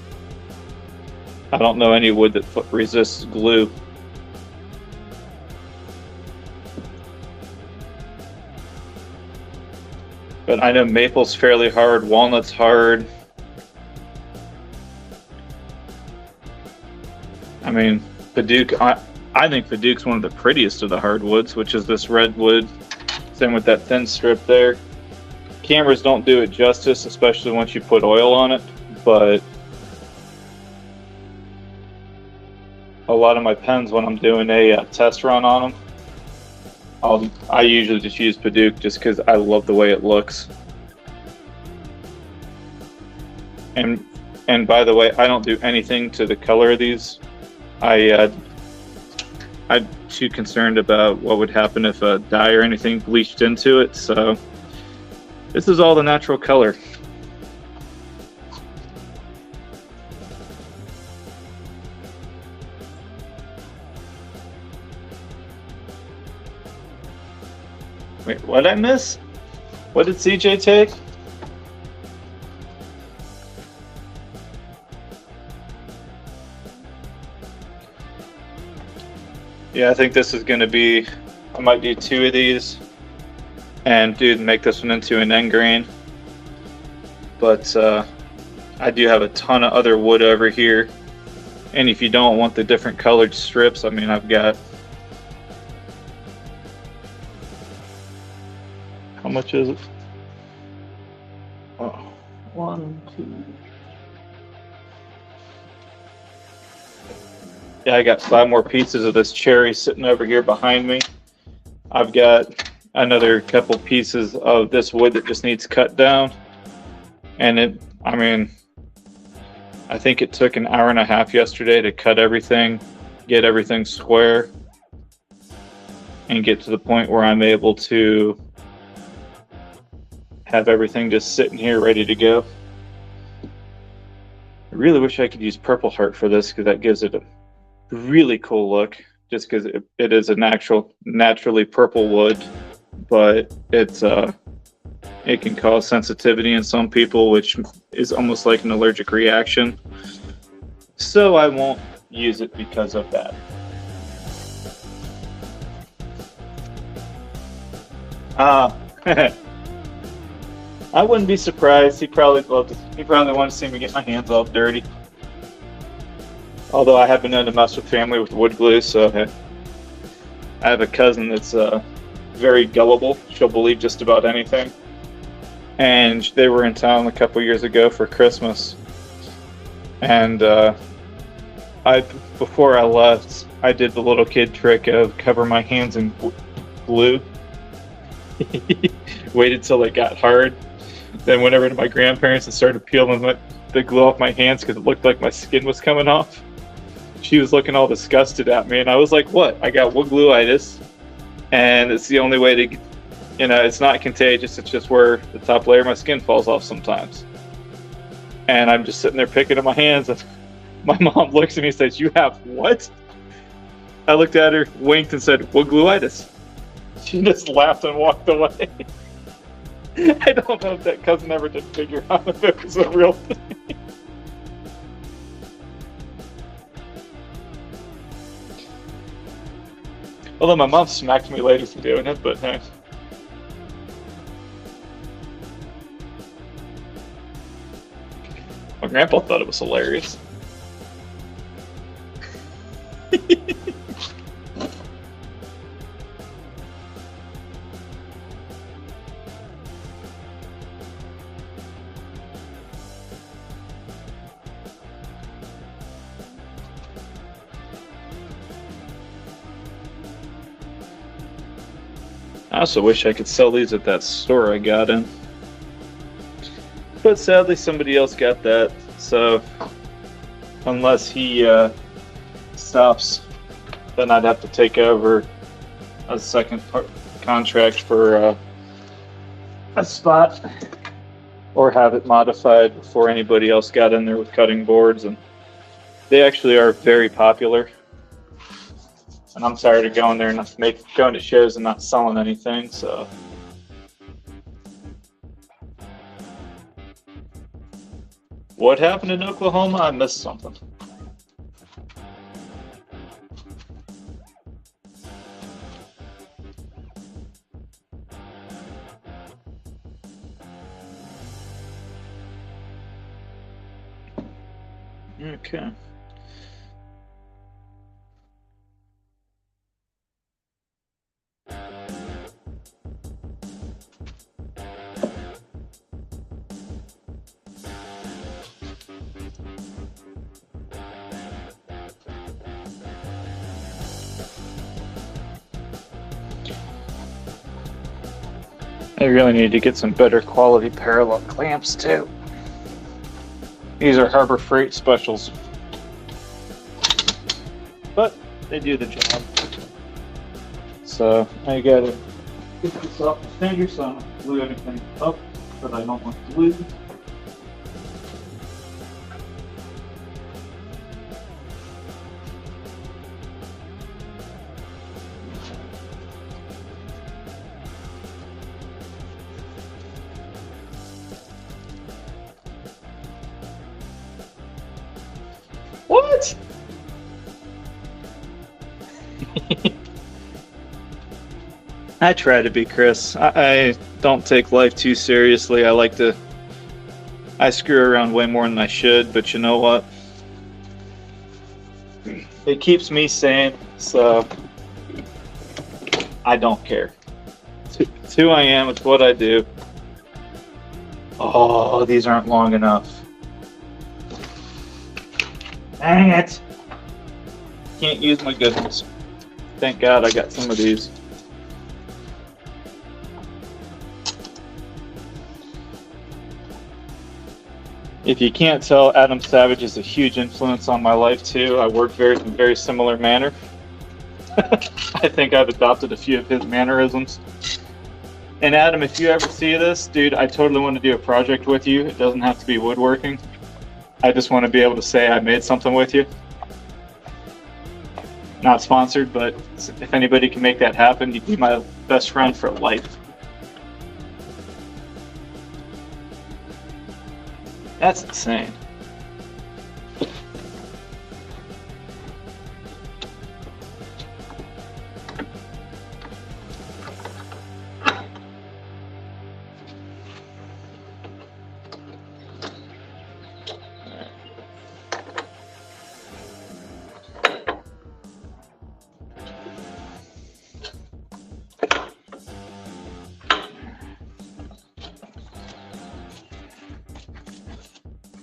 I don't know any wood that resists glue. But I know maple's fairly hard, walnut's hard. I mean, Padauk, I think Padauk's one of the prettiest of the hardwoods, which is this redwood. Same with that thin strip there. Cameras don't do it justice, especially once you put oil on it, but a lot of my pens, when I'm doing a test run on them, I usually just use Padauk just because I love the way it looks. And by the way, I don't do anything to the color of these. I'm too concerned about what would happen if a dye or anything bleached into it, so this is all the natural color. Wait, what did I miss? What did CJ take? Yeah, I think this is going to be, I might do 2 of these and make this one into an end grain. But I do have a ton of other wood over here. And if you don't want the different colored strips, I mean, I've got, how much is it? Oh, 1, 2. Yeah, I got 5 more pieces of this cherry sitting over here behind me. I've got another couple pieces of this wood that just needs cut down. And I think it took an hour and a half yesterday to cut everything, get everything square, and get to the point where I'm able to have everything just sitting here ready to go. I really wish I could use Purple Heart for this because that gives it a really cool look, just because it is a naturally purple wood, but it can cause sensitivity in some people, which is almost like an allergic reaction. So I won't use it because of that. I wouldn't be surprised. He probably wanted to see me get my hands all dirty. Although I have been known to mess with family with wood glue, so I have a cousin that's very gullible. She'll believe just about anything. And they were in town a couple years ago for Christmas. And before I left, I did the little kid trick of cover my hands in glue. Waited till it got hard. Then went over to my grandparents and started peeling the glue off my hands because it looked like my skin was coming off. She was looking all disgusted at me, and I was like, what? I got wood glue-itis, and it's the only way to, it's not contagious, it's just where the top layer of my skin falls off sometimes. And I'm just sitting there picking at my hands, and my mom looks at me and says, you have what? I looked at her, winked, and said, wood glue-itis. She just laughed and walked away. I don't know if that cousin ever did figure out if it was a real thing. Although my mom smacked me later for doing it, but hey. My grandpa thought it was hilarious. I also wish I could sell these at that store I got in. But sadly somebody else got that, so unless he stops, then I'd have to take over a second contract for a spot, or have it modified before anybody else got in there with cutting boards. And they actually are very popular. And I'm tired of going there and going to shows and not selling anything, so. What happened in Oklahoma? I missed something. Okay. I really need to get some better quality parallel clamps too. These are Harbor Freight specials, but they do the job. So I gotta get this off the finger so I don't glue anything up that I don't want to lose. What? I try to be, Chris. I don't take life too seriously. I screw around way more than I should, but you know what? It keeps me sane, so I don't care. It's who I am, it's what I do. Oh, these aren't long enough. Dang it! Can't use my goodness. Thank God I got some of these. If you can't tell, Adam Savage is a huge influence on my life too. I work in a very similar manner. I think I've adopted a few of his mannerisms. And Adam, if you ever see this, dude, I totally want to do a project with you. It doesn't have to be woodworking. I just want to be able to say I made something with you. Not sponsored, but if anybody can make that happen, you'd be my best friend for life. That's insane.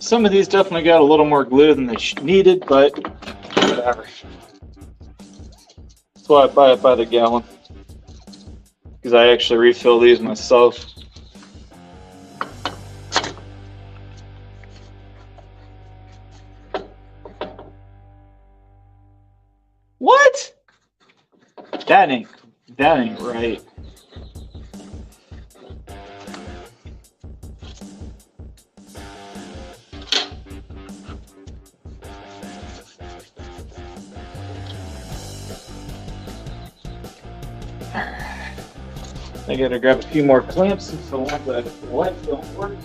Some of these definitely got a little more glue than they needed, but whatever. That's why I buy it by the gallon, because I actually refill these myself. What? That ain't right. I gotta grab a few more clamps since the ones that the lights don't work.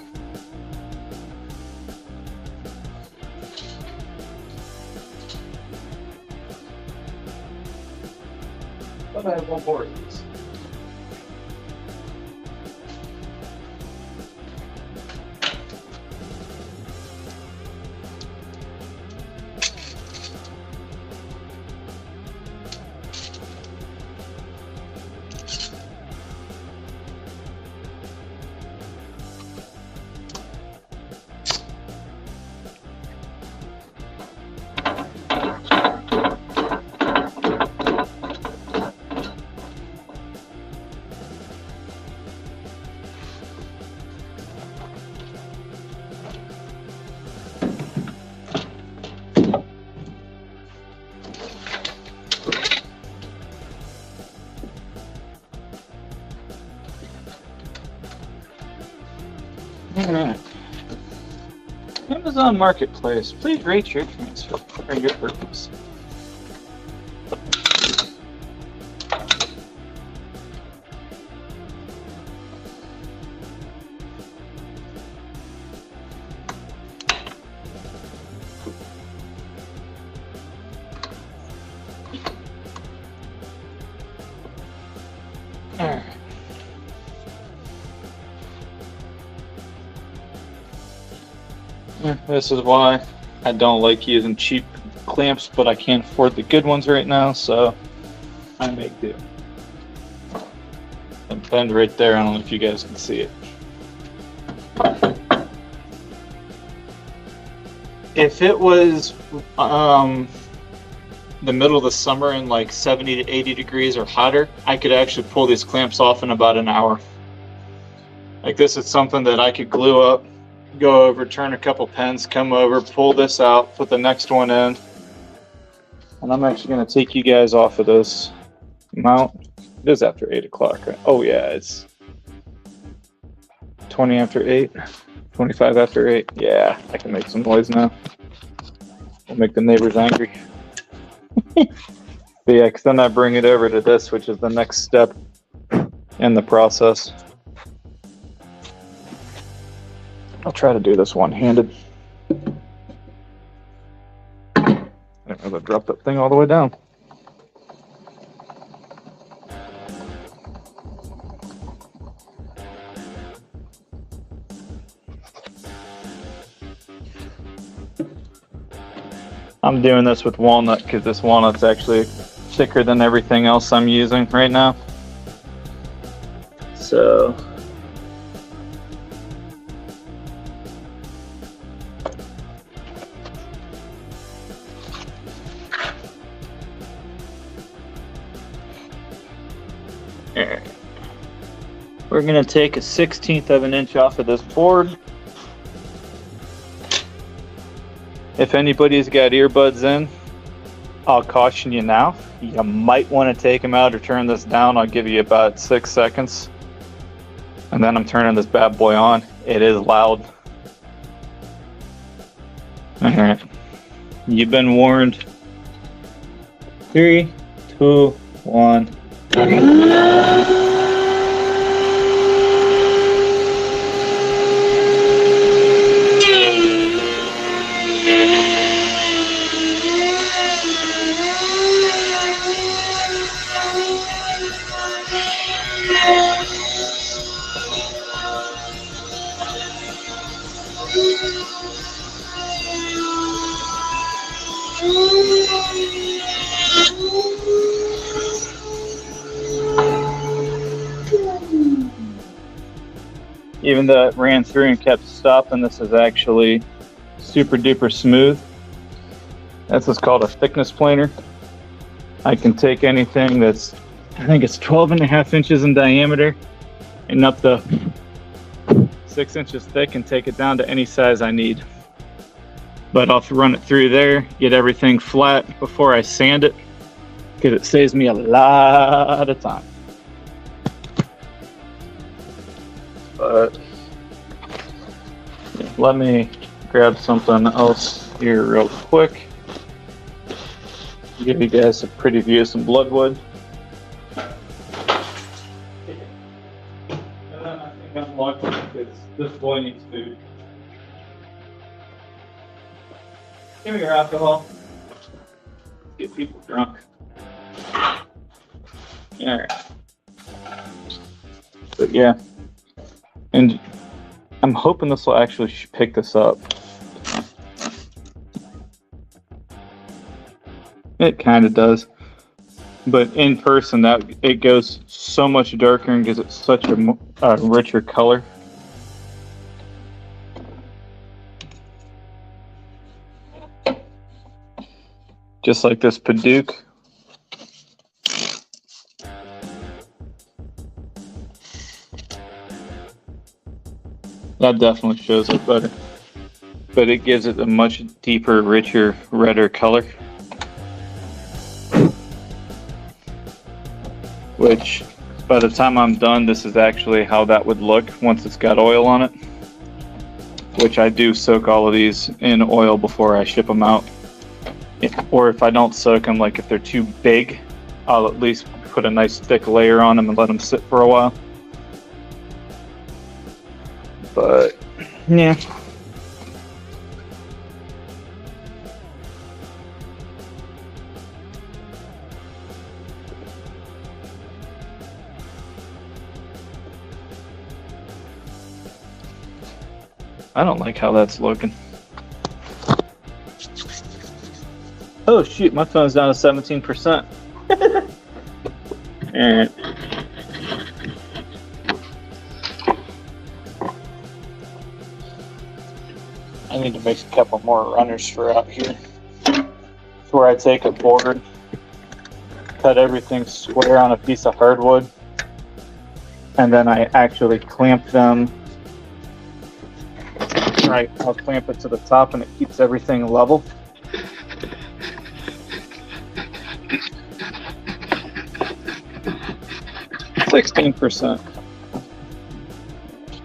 But I have one more of these. Alright. Amazon Marketplace. Please rate your transfer or your purchase. Alright. This is why I don't like using cheap clamps, but I can't afford the good ones right now, so I make do. And bend right there, I don't know if you guys can see it. If it was the middle of the summer and like 70 to 80 degrees or hotter, I could actually pull these clamps off in about an hour. Like, this is something that I could glue up, go over, turn a couple pins, come over, pull this out, put the next one in. And I'm actually going to take you guys off of this mount. It is after 8 o'clock, right? Oh yeah, it's 20 after 8, 25 after 8. Yeah, I can make some noise now. We'll make the neighbors angry. But yeah, because then I bring it over to this, which is the next step in the process. I'll try to do this one-handed. I didn't know to drop that thing all the way down. I'm doing this with walnut because this walnut's actually thicker than everything else I'm using right now. So we're going to take a 1/16 of an inch off of this board. If anybody's got earbuds in, I'll caution you now. You might want to take them out or turn this down. I'll give you about 6 seconds. And then I'm turning this bad boy on. It is loud. Alright. You've been warned. 3, 2, 1. Even though it ran through and kept stopping, this is actually super duper smooth. That's what's called a thickness planer. I can take anything that's, I think it's 12.5 inches in diameter and up to 6 inches thick and take it down to any size I need. But I'll run it through there, get everything flat before I sand it, because it saves me a lot of time. But let me grab something else here real quick. Give you guys a pretty view of some bloodwood. And then I think I'm lucky because this boy needs food. Give me your alcohol. Get people drunk. Alright. But yeah. And I'm hoping this will actually pick this up. It kind of does. But in person, that it goes so much darker and gives it such a richer color. Just like this Padauk. That definitely shows it better. But it gives it a much deeper, richer, redder color. Which, by the time I'm done, this is actually how that would look once it's got oil on it. Which I do soak all of these in oil before I ship them out. Or if I don't soak them, like if they're too big, I'll at least put a nice thick layer on them and let them sit for a while. But, yeah. I don't like how that's looking. Oh shoot, my phone's down to 17%. Alright. I need to make a couple more runners for out here. It's where I take a board, cut everything square on a piece of hardwood, and then I actually clamp them. Right, I'll clamp it to the top and it keeps everything level. %.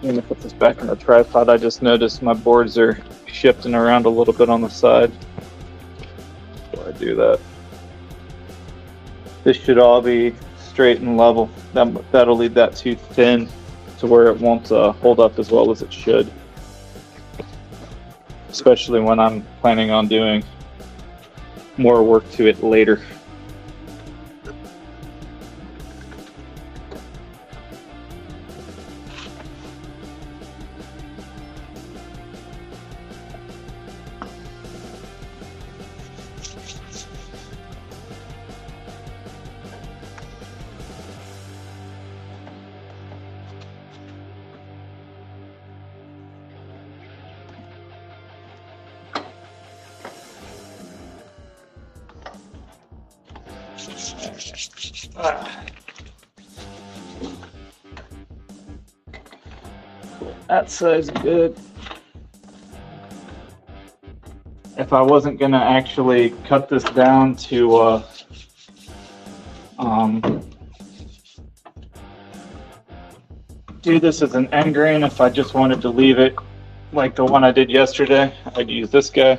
Let me put this back in the tripod. I just noticed my boards are shifting around a little bit on the side. Before I do that, this should all be straight and level. That'll leave that too thin to where it won't hold up as well as it should. Especially when I'm planning on doing more work to it later. That side's good. If I wasn't gonna actually cut this down to do this as an end grain, if I just wanted to leave it like the one I did yesterday, I'd use this guy.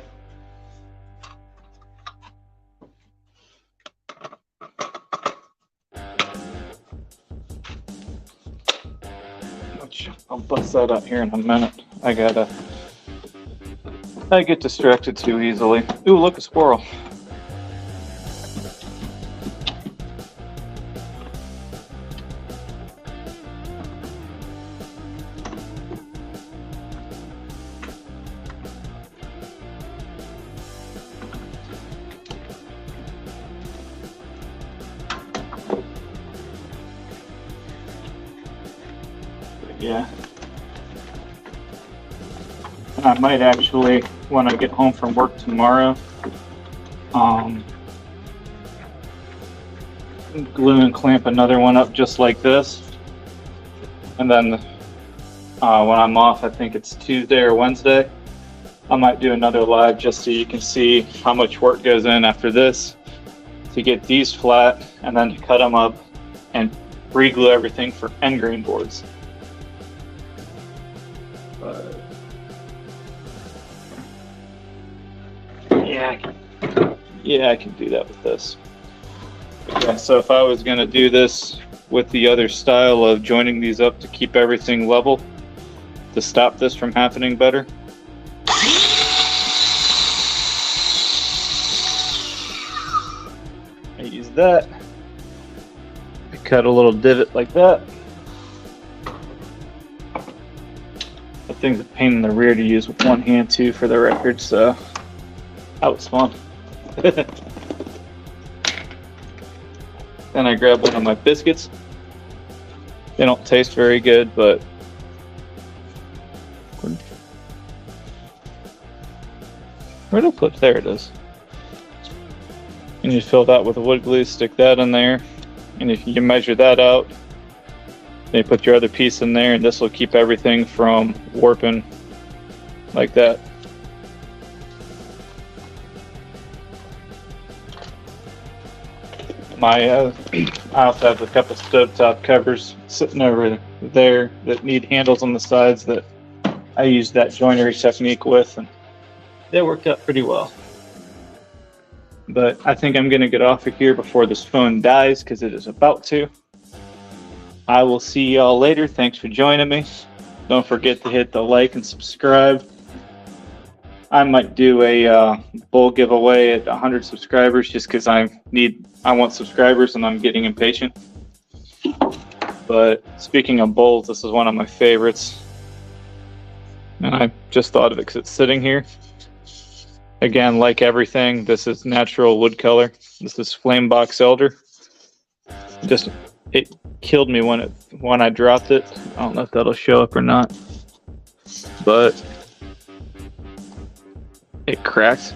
Which I'll bust that out here in a minute. I get distracted too easily. Ooh, look, a squirrel. Yeah. And I might actually, when I get home from work tomorrow, glue and clamp another one up just like this. And then when I'm off, I think it's Tuesday or Wednesday, I might do another live just so you can see how much work goes in after this to get these flat and then to cut them up and re-glue everything for end grain boards. Yeah, I can do that with this. Yeah, so if I was gonna do this with the other style of joining these up to keep everything level, to stop this from happening better, I use that. I cut a little divot like that. That thing's a pain in the rear to use with one hand too, for the record, so that was fun. Then I grab one of my biscuits. They don't taste very good, but where'd I put? There it is. And you fill that with wood glue, stick that in there, and if you measure that out, then you put your other piece in there, and this will keep everything from warping like that. I also have a couple stovetop covers sitting over there that need handles on the sides that I used that joinery technique with, and they worked out pretty well. But I think I'm going to get off of here before this phone dies, because it is about to. I will see y'all later. Thanks for joining me. Don't forget to hit the like and subscribe. I might do a bowl giveaway at 100 subscribers just because I want subscribers and I'm getting impatient. But speaking of bowls, this is one of my favorites. And I just thought of it because it's sitting here. Again, like everything, this is natural wood color. This is Flame Box Elder. It killed me when I dropped it. I don't know if that'll show up or not. But it cracked.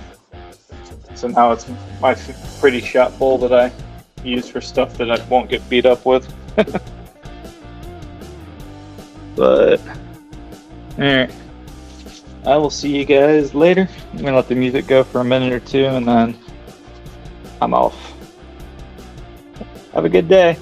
So now it's my pretty shot bowl that I use for stuff that I won't get beat up with. But, alright. I will see you guys later. I'm going to let the music go for a minute or two and then I'm off. Have a good day.